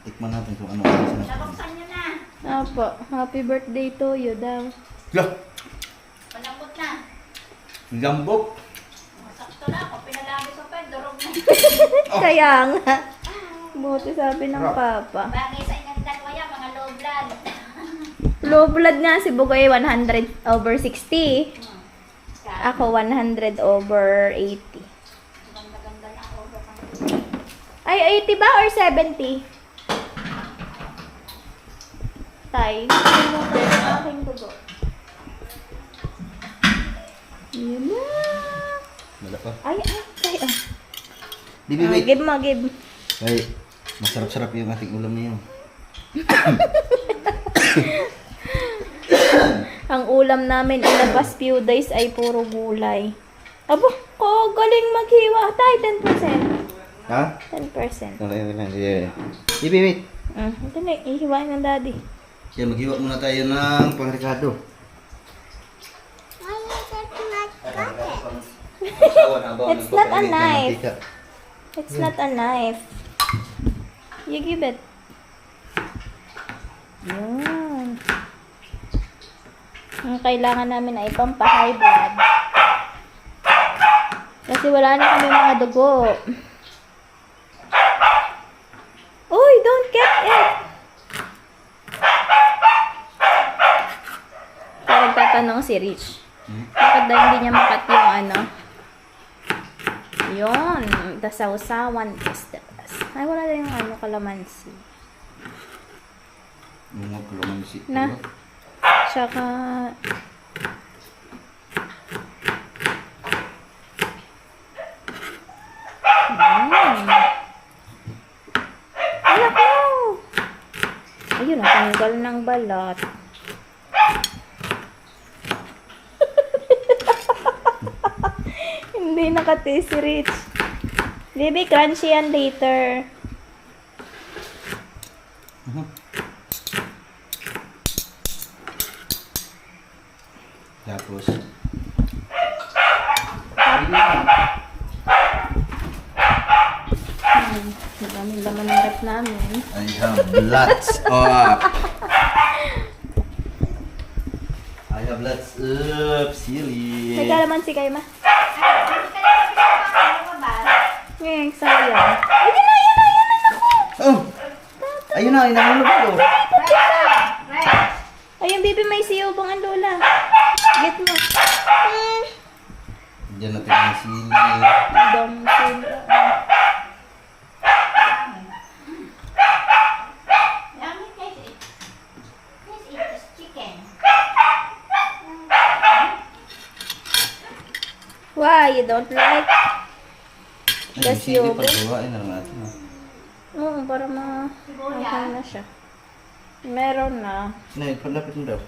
Tikman natin kung ano. Ano Nabuksan nyo na. Apo, happy birthday to you daw. Lah, Malambot na. lambok. Sakto na ako. Pinalabis ko pa. Durog na. Kaya nga. Buti sabi ng papa. Bagay sa inyong dalawa yan, mga low blood. Low blood nga si Bugoy 100/60. Ako 100/80. Ganda-ganda na ako. Ay, 80 ba or 70? Tay, hindi mo ko yung aking dugo. Yun na. Wala pa. Ay, ah. Bibi, Ah, wait. give mo, give. Ay, masarap-sarap yung ating ulam niyo. Ang ulam namin in the past few days ay puro gulay. Abo, ko galing maghiwa. Tay, 10%. Ha? 10%. Okay. Bibi, wait. Ito na, ihiwain ng daddy. Siya, maghiwa muna tayo ng pang-Ricardo. It's not a knife. It's not a knife. You give it. Yun. Ang kailangan namin ay pampa-high blood. Kasi wala na kami mga dugo. Uy, don't get it! Kaya nagtatanong si Rich. Bakit daw hindi niya makat yung ano? Yun. The sausawan is the best. Ay, wala na yung ano, kalamansi. Mga kalamansi. Na. Tsaka... Alak mo! Ayun, natanggal ng balat. Hindi nakataste si Rich. Baby, crunchy yan later. Tapos, Ang daming laman ng rep namin. I have lots of. I have lots of silly. May kalamansi kayo, ma? Ngayon, sayang. Ayun na, ayun na, ayun na, naku! Oh! Ayun na, inahulog ko. Ayun, baby, may siyobang ang lola. Get mo. Diyan natin ang sili. Dom, sila. Yummy, guys. This is chicken. Why, you don't like? Ay, That's sili yogurt. pagkawain na lang natin. Oo, para okay na siya. Meron na. Nay, palapit mo daw.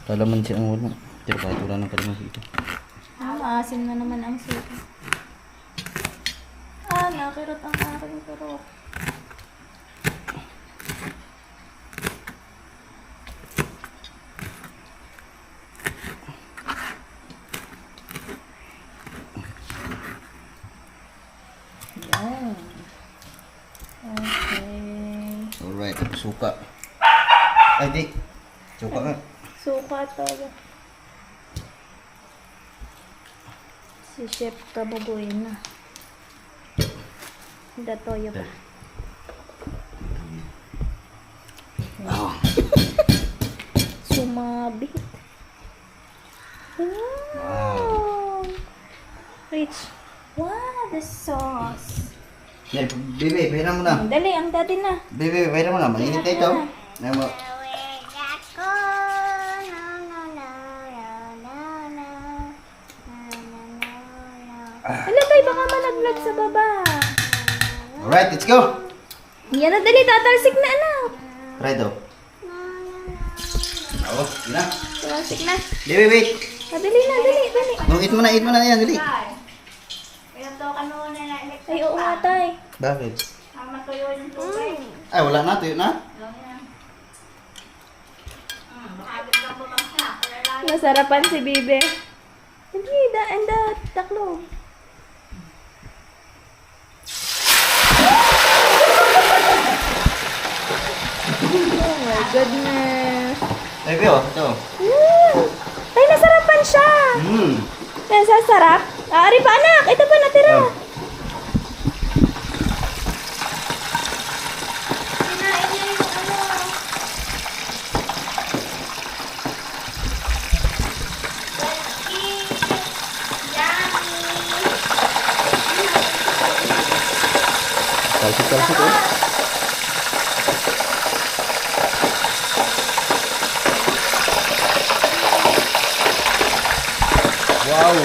Kalamansi ang wala. Pero katula ng kalamansi ito. Maasim na naman ang sili. Nakirot ang aking pero. Yan. Okay. Alright, suka. Ay, di. Suka nga. Suka talaga. Si Chef Kabugoy na. Datoyo pa. Sumabit. Wow. Rich. Wow, the sauce. Yan, bebe, pahiram mo na. Dali, ang dati na. Bebe, pahiram mo na. Mainit na ito. Ayan mo. Hala tayo, baka malaglag sa baba. Alright, let's go. Yan na, dali, tatalsik na anak. Try ito. Oo, yun na. Tatalsik na. Bebe, wait. Dali na, dali, dali. Oh, eat mo na yan, dali. Pinatukan mo na na Ay, oo nga tay. Bakit? ang matuyo yung tubig. Ay, wala na, tuyo na. Makagod lang bumagsak. Masarapan si Bibe. Hindi, and the taklo. goodness. Ay, Beo, ito. Ay, nasarapan siya. Yan, sasarap. Ari pa, anak. Ito pa natira. Kinain niya yung ano. Talsik oh. Wow.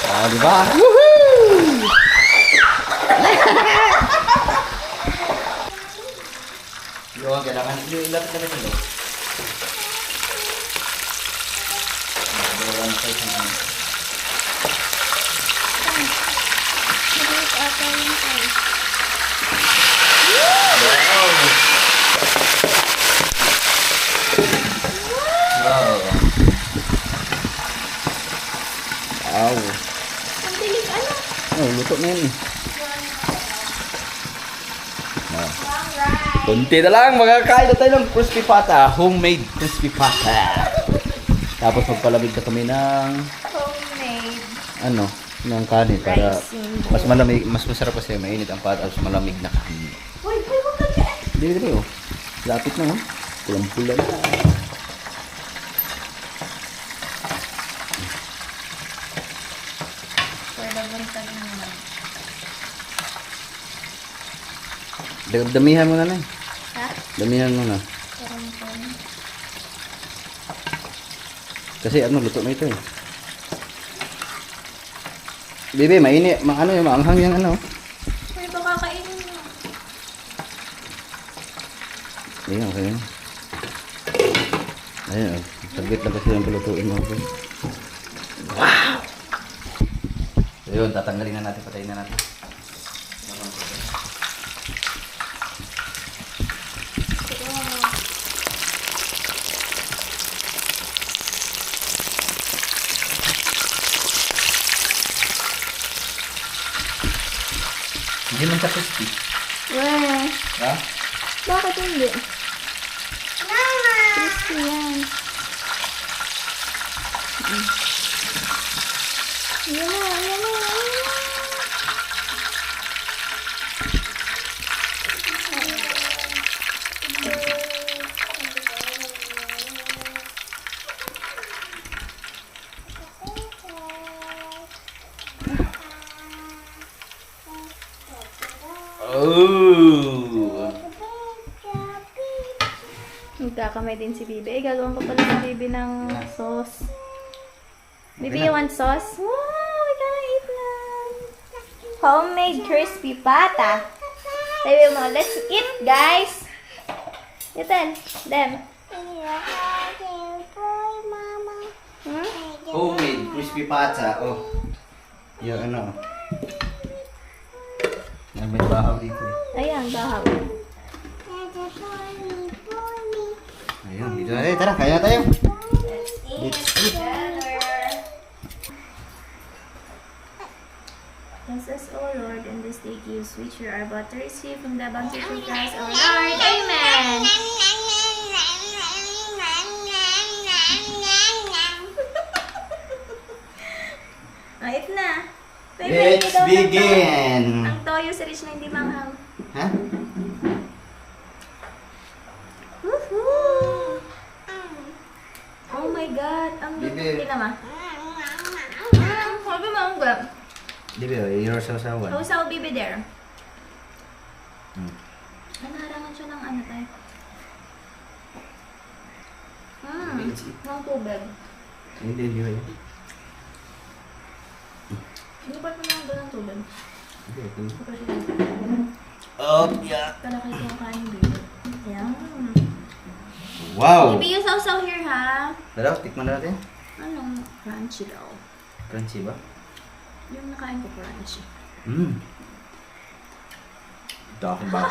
Ah, di ba? Yo, kailangan yung ilapit na ito. Wow. Wow. Ang bilis, ano? Oh, luto na yun eh. Kunti na lang, magkakain na tayo ng crispy pata. Homemade crispy pata. Tapos magpalamig na kami ng Homemade. ano, ng kanin para Ricing mas malamig, mas masarap kasi mainit ang pata at malamig na kanin. Uy, huwag ka dyan. Dili oh. Lapit na oh. Pulang-pula na. Damihan mo na lang. Ha? Damihan mo na. Kasi ano, luto na ito eh. Bebe, mainit. Ano yung maanghang yung ano. Uy, baka kainin mo. Ayun, okay. Ayun, oh. Saglit lang kasi yung palutuin mo. Okay? Wow! Ayun, tatanggalin na natin. Patayin na natin. Hindi man siya crispy. Weh. Ha? Bakit hindi? Crispy yan. Yan na, yan na, yan na. Oh! Magkakamay din si Bibi. Eh, gagawin ko pala si Bibi ng sauce. Bibi, you want sauce? Wow, we gonna eat that. Homemade crispy pata. Sabi mo, let's eat, guys. Yutan, them. Hmm? Homemade crispy pata. Oh. Yung ano. Yung may bahaw dito eh. Ayan, bahaw. Ayun, dito na tayo. Tara, kaya na tayo. Let's eat together. Bless us, O Lord, and this day gives which you are about to receive from the abundance of Christ, O Lord. Amen. Ait na. Wait, Let's begin. Ang toyo si Rich na hindi manghang. Ha? Woohoo! Oh my God! Ang Bibi. luto din naman. Sabi mo ang gab. Di ba, yung sausawan. Sausaw Bibi there. Hmm. Naharangan siya ng ano tayo. Ng tubig. Hindi, di ba yun? Hindi ba naman doon ng tubig? Oh, yeah. Kalaki ko ang kain, Bibi. Ayan. Wow! Bibi, yung sausaw here, ha? Tara, tikman na natin. Anong crunchy daw? Crunchy ba? Yung nakain ko crunchy. Daki ba?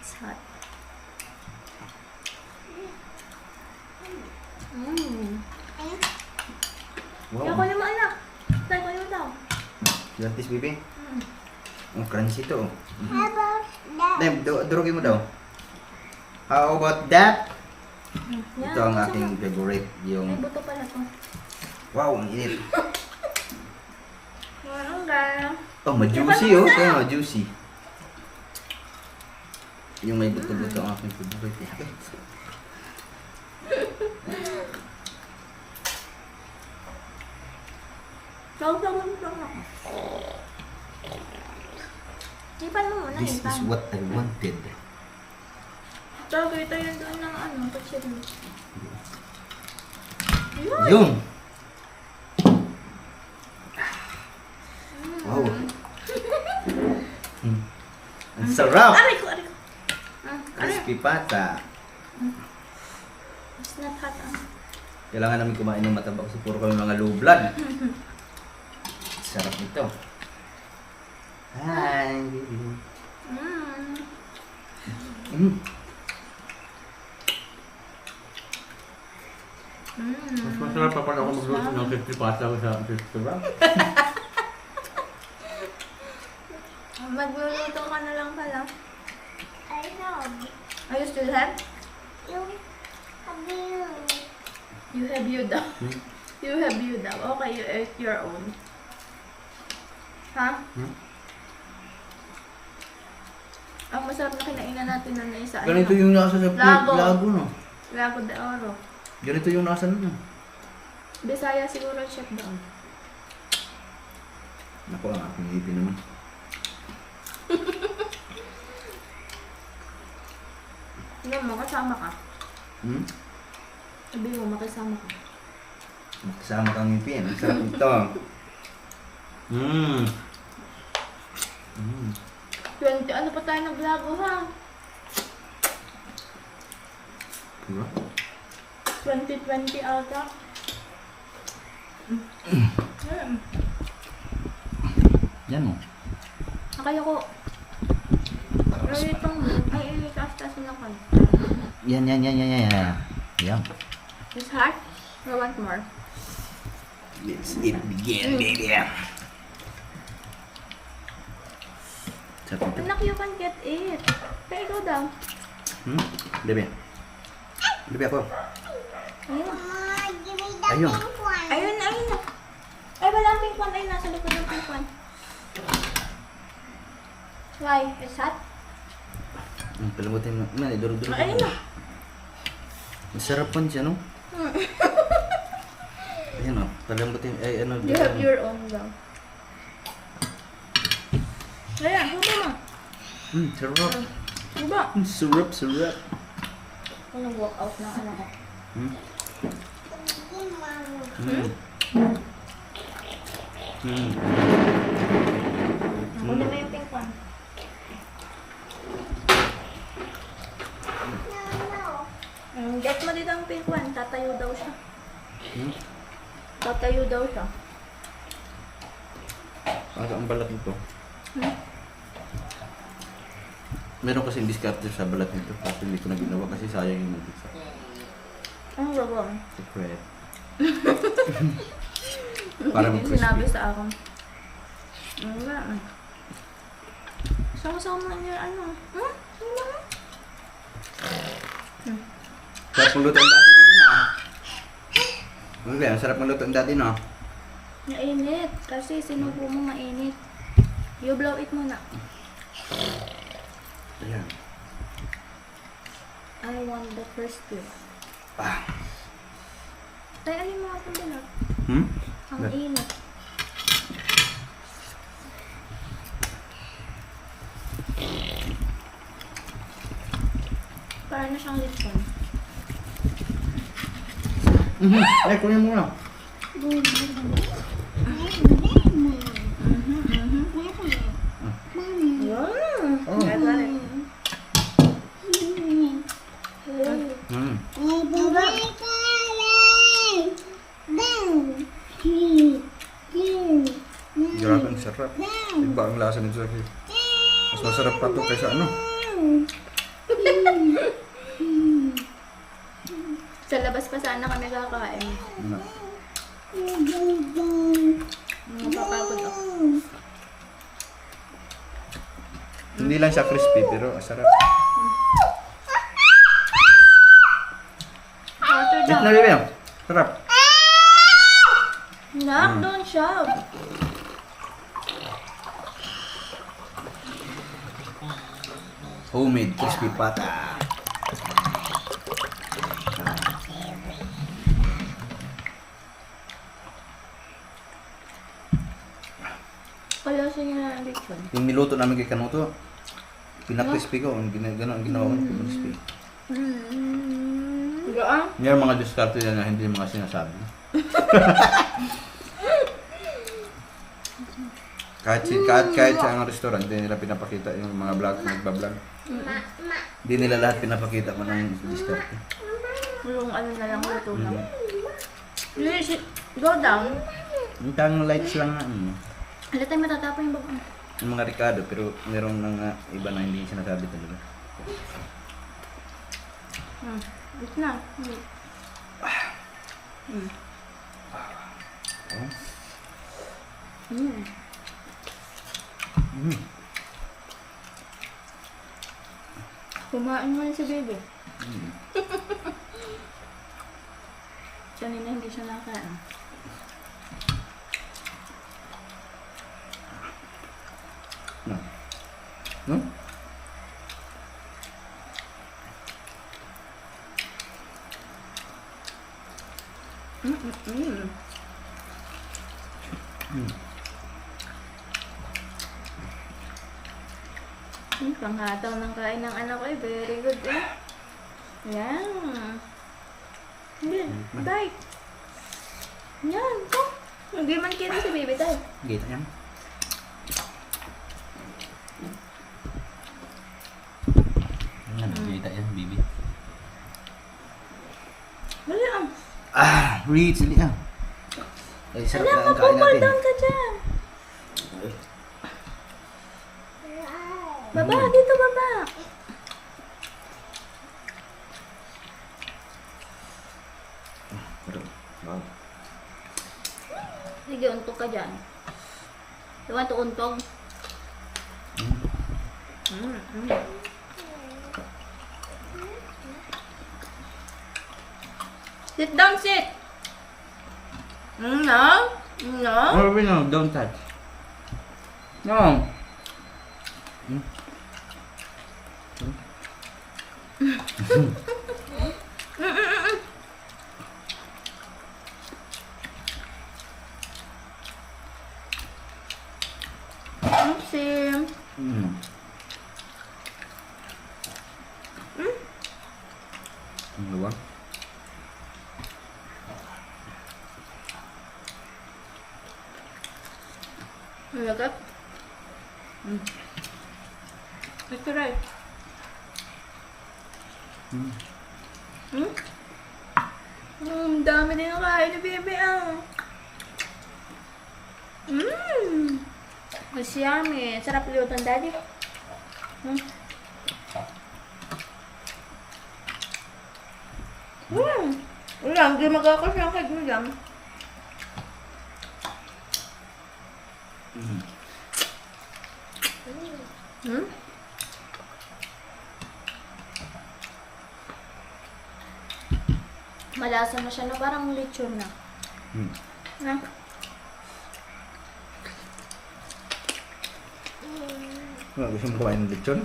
It's hot. Kaya ko Wow. naman, anak. Try ko yun daw. Lantis, bibi. Oh, crunchy to. Nem, durugin mo daw. How about that? Ito ang aking favorite. Ay, Yung, buto pala to. wow, ang init. Ang gala. Oh, ma-juicy oh. Ito ma-juicy. Yung may buto-buto ang aking favorite. Ipan mo muna This is what I wanted. Sabi, ito yun doon ng ano, pachili. Yun! Wow. Ang sarap! Aray ko, aray ko. Crispy pata. It's not hot. Kailangan namin kumain ng mataba kasi puro kami mga low blood. Sarap nito. Hi! Mm. Mas masarap pa pala ako magluto ng 50 pata ko sa restaurant. Magluluto ka na lang pala. I know. Are you still have? You have you. You have you daw. You have you daw. Okay, you ate your own. Ha? Ang masarap na kinainan natin na isa. Ganito yung nasa sa Lago. lago, no? Lago de Oro. Ganito yung nasa no? Bisaya siguro chef doon. Naku, ang aking ngipin naman. Ano mo, kasama ka. Hmm? Sabi mo, makasama ka. Makasama kang ngipin. Ang sarap nito. Mmm. 20, ano pa tayo naglago ha? Diba? 2020 ata. Yan mo. Akala ko, ay itong, ay taas-taas na ka. Yan. Yan. It's hot? I want more. Let's eat begin, baby. Sarap nito. Anak, you can get it. Kaya ikaw daw. Hmm? Bebe. Bebe ako. Ayun. Ayun. Ayun, ayun na. Ay, wala ang pink one. Ay, nasa likod ng pink one. Why? It's hot? Palamutin mo. Man, idurog-durog. Ayun na. Masarap pa siya, no? Ayan o. Palamutin. Ay, ano. You have your own daw. Ayan, hubo mo. Sarap. Diba? Sarap. Ako nag-walk out ng ano ko. Kunin mo yung pink one. Get mo dito ang pink one. Tatayo daw siya. Tatayo daw siya. Ang balat nito. Meron kasing diskarte sa balat nito. Kasi hindi ko na ginawa kasi sayang yung nabisa. Ano ba? Secret. Para Yung mag-crispy. sinabi sa akin. Ano ba? Sama-sama niya ano? Ano ba? Sarap magluto ang dati dito na. Ano ba yan? Sarap magluto ang dati na. Mainit. Kasi sinubo mo mainit. You blow it muna. Ayan. I want the first two. Ah. Tay, alin mo akong dinot? Hmm? Ang init. Para na siyang lipon. Ay, kunin mo na. Oh. I got it. Grabe, ang sarap. Iba ang lasa nito sa akin. Mas masarap pa ito kaysa ano. Sa labas pa sana kami kakain. Ano? Mapapagod ako. Hindi lang siya crispy, pero sarap. Water Ito daw. na, baby. Sarap. Nak, doon siya. Homemade crispy pata. Kaya siya niya na lechon. Yung niluto namin kay Kanuto, pinakrispy ko. Gano'n ang ginawa ko, crispy. Gaan? Yan ang mga diskarte yan na hindi mga sinasabi. kahit sa ang restaurant, hindi nila pinapakita yung mga vlog, nagbablog. Hindi nila lahat pinapakita kung anong diskarte. Yung ano na lang, luto lang. Go down. Yung tang lights lang nga. Alam tayo matatapon yung baba. Yung mga Ricardo, pero merong mga iba na hindi sinasabi talaga. Ito na. Kumain mo na si baby. Kanina hindi siya nakain. No? No? Panghataw ng kain ng anak ko eh. Very good eh. Yan. Hindi. Bite. Yan. Ito. Hindi man kira si baby tayo. Gita yan. Gita yan, baby. Dali ang. Reach, hindi ah. Ay, sarap na ang kain Cool natin. down ka dyan. Baba, dito baba. Wow. Sige, untog ka dyan. You want to untog? Sit down, sit. No? No? Oh, no, don't touch. No. Sim. Ano ba? Malagap. Let's try. Dami din ang kain ni baby ah. Mas yummy. Sarap luto ng daddy. Wala, hindi magkakasya ang cake mo dyan. Malasa na siya na parang lechon na. Na? Gusto mo kumain ng lechon?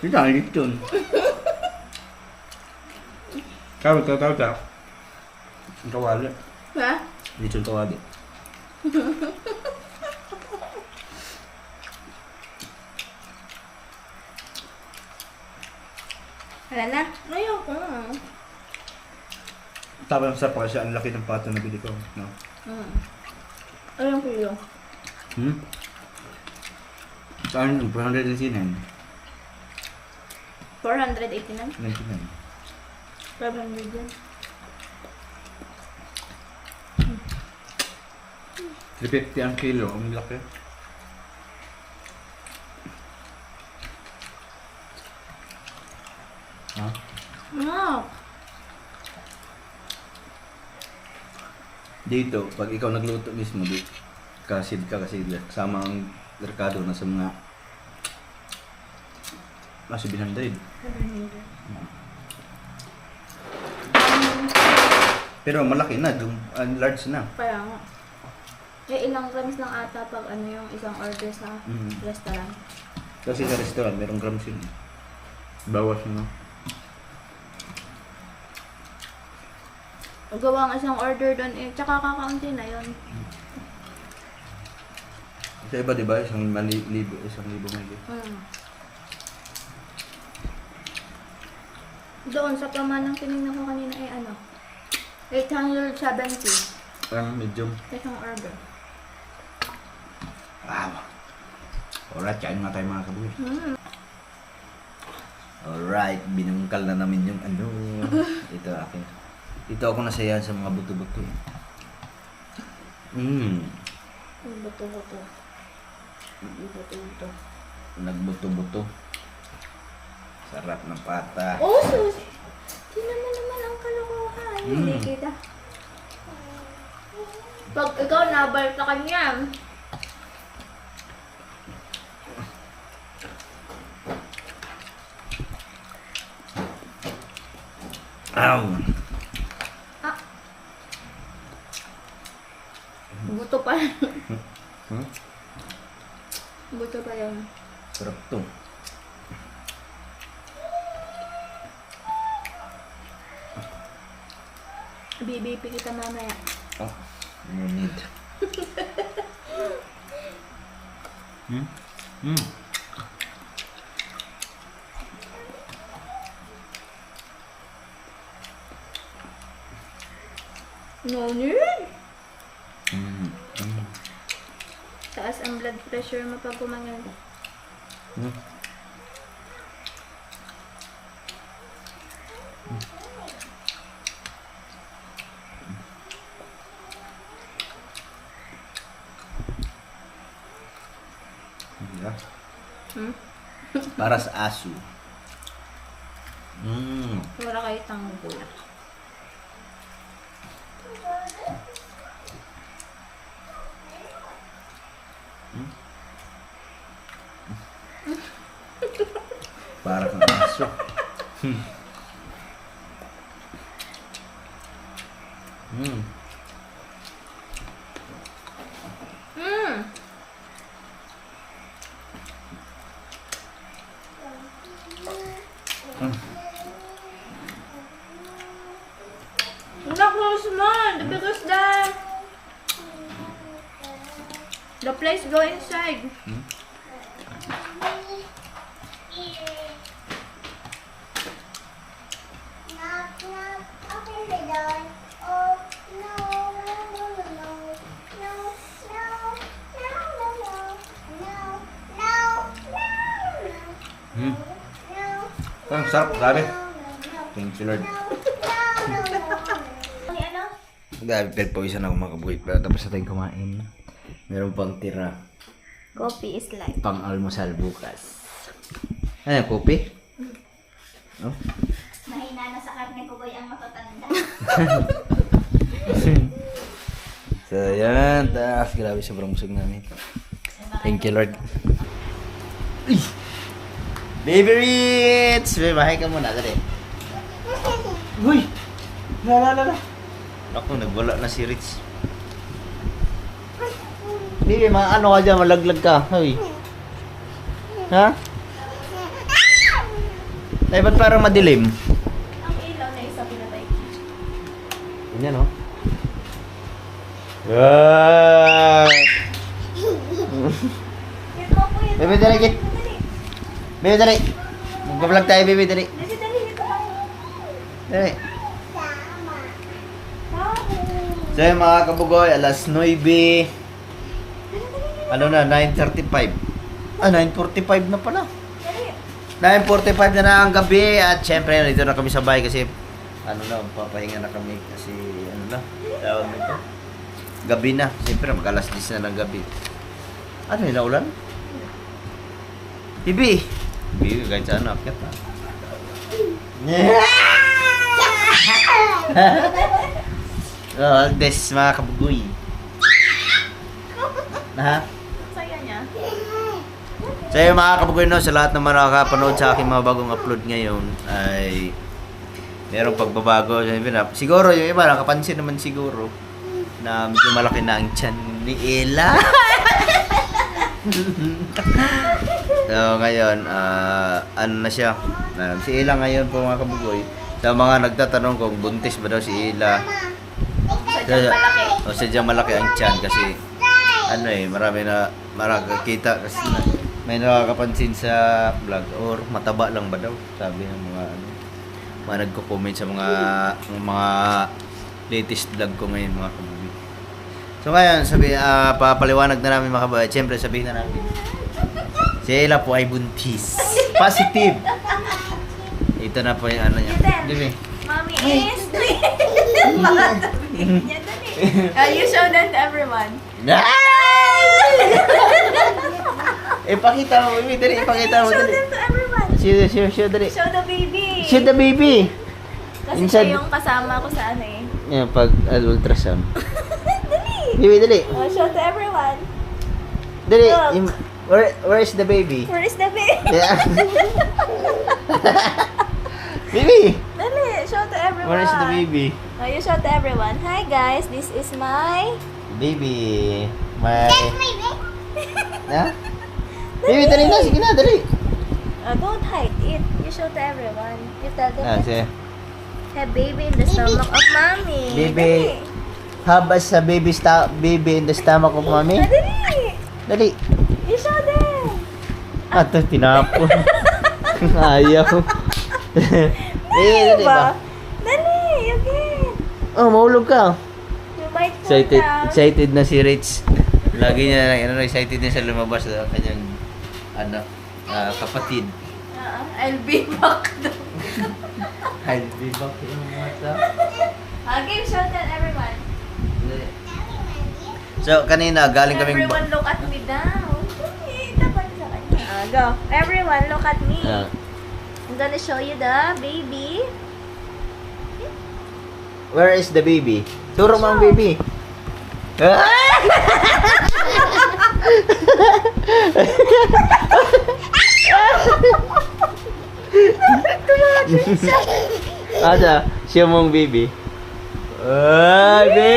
Hindi ang lechon. Kawal. Kawali. Ha? Lechon kawali. Wala na? Ayoko. Tama lang sa pa kasi ang laki ng pato na bili ko. No? Ayong kilo. Saan yung 489? 489? 99. 500 yan. 350 ang kilo. Ang laki. Ha? Dito, pag ikaw nagluto mismo, Kasid ka kasi kasama ang merkado na sa mga nasa 700. Pero malaki na, large na. Kaya nga. Eh, ilang grams lang ata pag ano yung isang order sa Mhm. restaurant. Kasi sa restaurant, merong grams yun. Bawas na. Gawa ang isang order doon eh, tsaka kakaunti na yun. Sa iba, di ba? Isang libo may libo. Doon sa pamanang tinignan ko kanina ay ano, 870 Parang medium. isang order. Wow. Alright, kain nga tayo mga kabuhi. Mm. Alright, binungkal na namin yung ano. Ito akin. Dito ako nasayahan sa mga buto-buto. Buto-buto. Buto-buto. Nagbuto-buto. Sarap ng pata. Oh, sus! Naman ang kalokohan. Hindi kita. Pag ikaw nabal sa kanya, Ow! buto pa. Hmm? Buto pa yun. Sarap to. BBP kita mamaya. Oh, no need. No need! Mm. Mm. Taas ang blood pressure mo pag kumain. Mm. Yeah. Para sa aso. Wala kayo tanggol. Para kang aso. Not close man, because the place go inside. Ang sarap, sabi. Thank you, Lord. Grabe, pagpawisan ako mga kabuhi. Pero tapos na tayong kumain. Meron pang tira. Coffee is life. Pang almusal bukas. Ano yung kopi? Oh? Mahina na sa karne ko boy ang matatanda. So, yan. Tapos, grabe, sobrang busog namin. Thank you, Lord. Uy! Baby Ritz! Bahay ka muna, dali. Uy! La. Ako, nagwala na si Ritz. Baby, mga ano ka dyan, malaglag ka. Uy. Ha? Ay, ba't parang madilim? Ang ilaw na isa pinatay. Yan, oh. Wow! Baby, dali, kit. Baby, dali. Magpa-vlog tayo, baby, dali. Dali. So yung mga kabugoy, alas 9. Ano na, 9:35. 9:45 na pala. 9:45 na ang gabi. At syempre, dito na kami sa bahay kasi papahinga na kami kasi tawag nito. Gabi na. Siyempre, mag-alas 10 na ng gabi. Ano yun, naulan? Bibi! Bibi, kahit saan nakit ha. Oh, des mga kabugoy. Ha? Saya niya. So yung mga kabugoy, no, sa lahat ng nakakapanood sa aking mga bagong upload ngayon ay merong pagbabago. Siguro yung iba nakapansin naman siguro na medyo malaki na ang tiyan ni Ella. So ngayon, ano na siya? Si Ella ngayon po mga kabugoy. Sa mga nagtatanong kung buntis ba daw si Ella. Sadyang malaki ang tiyan kasi ano marami na makakita kasi may nakakapansin sa vlog or mataba lang ba daw sabi ng mga nagko-comment sa mga latest vlog ko ngayon mga kabugoy. So ngayon papaliwanag na namin mga kabugoy. Siyempre sabihin na namin si Ella po ay buntis. Positive. Ito na po yung ano niya. Diba? Mommy is you show them to everyone. Ipakita mo, baby. Dali, ipakita mo. Show Dali. them to everyone. Show, dali. Show the baby. Show the baby. Kasi Inside- siya yung kasama ko sa ano eh. Yan, pag ultrasound. Baby, dali. Oh, show to everyone. Dali. Look. Where is the baby? Where is the baby? Yeah. Baby, Dali, show to everyone. where is the baby? Oh, you show to everyone. Hi guys, this is my... Baby. Ha? Baby, dali na. Sige na, dali. Don't hide it. You show to everyone. You tell them that Sige. have baby in the stomach of mommy. Baby. Habas sa baby in the stomach of mommy. Dali. Dali. You show them. Ito, tinapon. Ayaw. Dali ba? Dali, again. Oh, mahulog ka. You might fall down. Excited na si Rich. Lagi niya, excited niya sa lumabas sa kanyang, kapatid. I'll be back daw. I'll be back yung mata. Okay, show to everyone. So, kanina, galing kaming... Everyone look at me down. Dapat sa kanya. Go. Everyone look at me. I'm gonna show you the baby. Where is the baby? Turo mo ang baby. Ada, siya mong baby. Baby!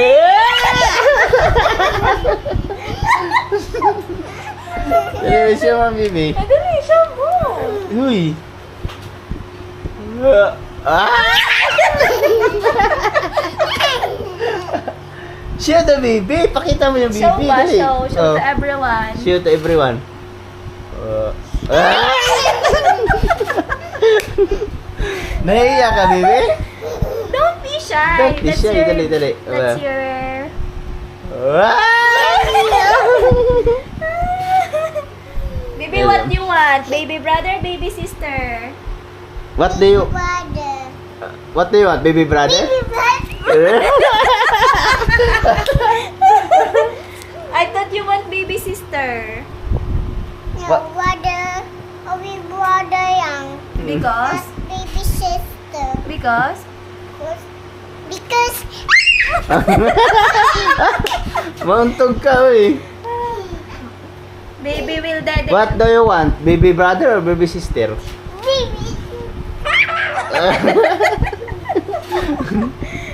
Siya mong baby. Dali, show mo. Uy! Show the baby! Pakita mo yung baby. Show ba? Dali. Show to everyone. Show to everyone. Nahiya ka, baby? Don't be shy. Don't be shy. Dali, dali. That's your... Baby, what do you want? Baby brother, baby sister? What do you... What do you want, baby brother? I thought you want baby sister. What? Brother yang Because? baby sister. Because? Because Mauntog ka, eh. Baby will dedicate... What do you want, baby brother or baby sister? baby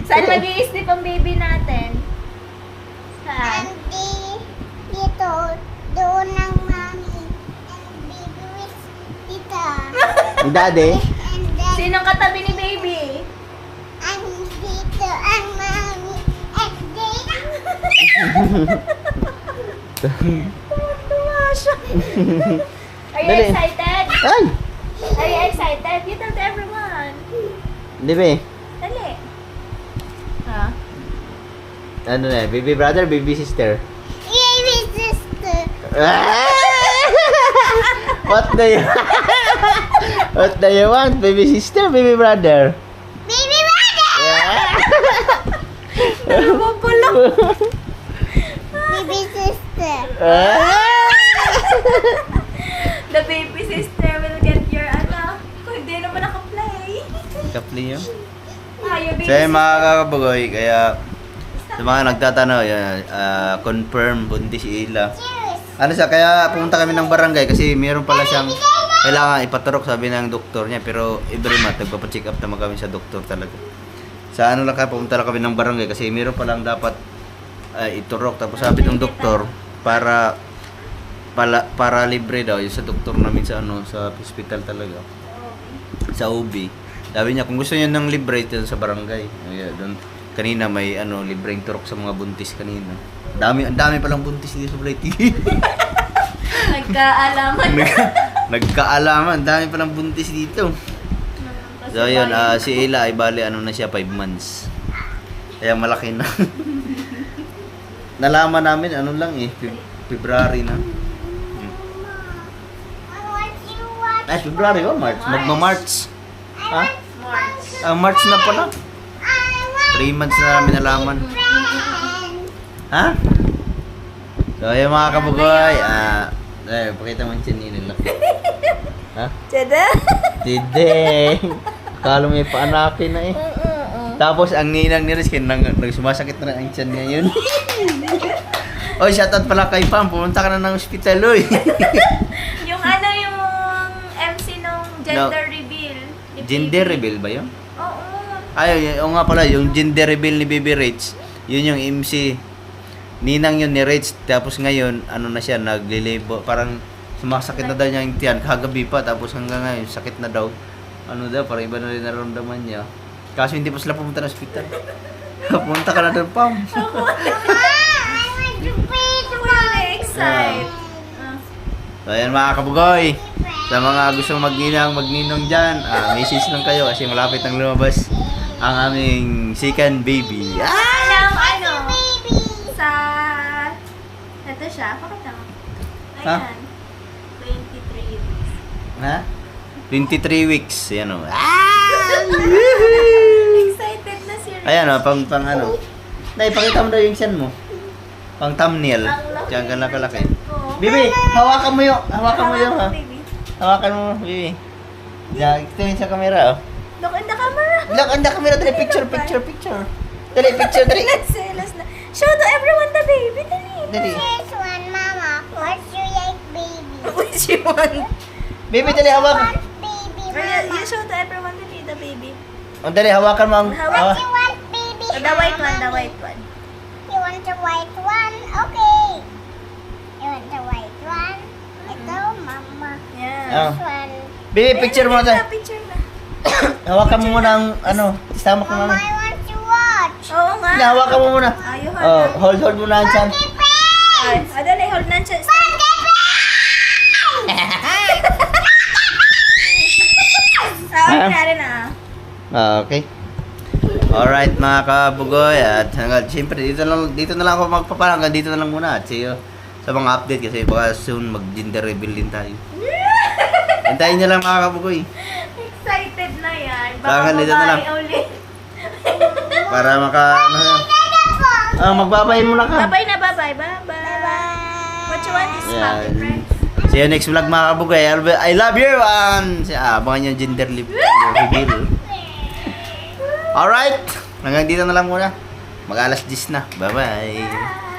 Saan mag-i-sleep ang baby natin? Saan? dito doon ng mami and baby with tita Daddy? and then Sinong katabi ni baby? ang dito ang mami and then Tuwa siya. Are you Dali. excited? Ay! Are you excited? You tell to everyone. Di ba? Dali. Ha? Ano na, baby brother, baby sister? baby sister What do you... What do you want, baby sister, baby brother? baby brother Dalawa pala. baby sister The baby sister will get your ano. Kung hindi naman naka-play. Kapli yun? Ah, your baby So yung mga kakabagoy, kaya Sa mga nagtatanong, confirm buntis si Ila. Ano siya, kaya pumunta kami ng barangay kasi meron pala siyang kailangan ipaturok, sabi ng doktor niya. Pero every month, nagpapacheck up naman kami sa doktor talaga. Sa ano lang kaya, pumunta lang kami ng barangay kasi meron palang dapat iturok. Tapos sabi ng doktor, para libre daw yung sa doktor namin sa sa hospital talaga. Sa OB. Sabi niya kung gusto niya ng libre dito sa barangay. Doon kanina may libreng turok sa mga buntis kanina. Ang dami palang buntis dito sa Blighty. Nagkaalaman. Nagkaalaman, ang dami palang buntis dito. So yun, si Ila ay bali na siya 5 months. Kaya malaki na. Nalaman namin February na. Ay, February o March? Magma-March. Ha? March na pala. 3 months na namin nalaman. Ha? So, yung mga kabugoy, pakita mo yung chin nila. Ha? Tada? Dide. Akala mo may paanakin na eh. Tapos, ang ninang ni Rizky, nagsumasakit na ang chin ngayon. Oy, shoutout pala kay Pam. Pumunta ka na ng hospital, oy. yung yung MC nung gender reveal. Ni Gender Baby. reveal ba yun? Oo. Ay, oo nga pala, yung gender reveal ni Baby Rich, yun yung MC. Ninang yun ni Rich, tapos ngayon, na siya, naglilabo, parang sumasakit na daw niya yung tiyan, kagabi pa, tapos hanggang ngayon, sakit na daw. Parang iba na rin naramdaman niya. Kaso hindi pa sila pumunta ng hospital. Pumunta ka na doon, Pam. Excited. So, ayan mga kabugoy. Sa mga gusto magninong dyan, message lang kayo kasi malapit nang lumabas ang aming second baby. Sa... Ito siya. Pakita mo. Ha? Ayan. 23 weeks. Ha? 23 weeks. Ayan o. Excited na si Rick. Ayan o, pang Naipakita mo daw yung chan mo. Pang thumbnail. Diyan ka nakalaki. Bibi, hawakan mo yung ha. Baby. Hawakan mo, Bibi. Diyan, tingin sa camera oh. Look in the camera. Look on the camera, dali, picture. Dali, picture, dali. Nagselos na. Show to everyone the baby. Dali. Dali. This one, Mama. What's your like baby? Which one? Bibi, dali, hawakan. Baby, You show to everyone the baby. O, dali, hawakan mo ang... Hawak. You want baby? The white one, the white one. You want the white one? Okay. You want the white one? Ito, Mama. Yeah. Oh. This one. Bibi, picture mo na. Picture na. Hawakan mo muna ang, isama ko Mama, muna. I want to watch. Oo nga. Hindi, hawakan mo muna. Ayun. Oh, hold mo na ang chan. Dali, hold na siya. Okay na rin Okay. Alright mga kabugoy at hanggang siyempre dito na lang ako magpapalang, hanggang dito na lang muna at see you sa mga update kasi baka soon mag gender reveal din tayo. Hintayin nyo lang mga kabugoy Excited na yan. Tangan, dito na lang. ulit. para magbabayin muna ka. Bye-bye na, bye-bye. Bye-bye. What you want is Ayan. happy friends. See you next vlog mga kabugoy. I love you and abangan yung gender reveal. Alright, hanggang dito na lang muna. Mag-alas 10 na. Bye-bye.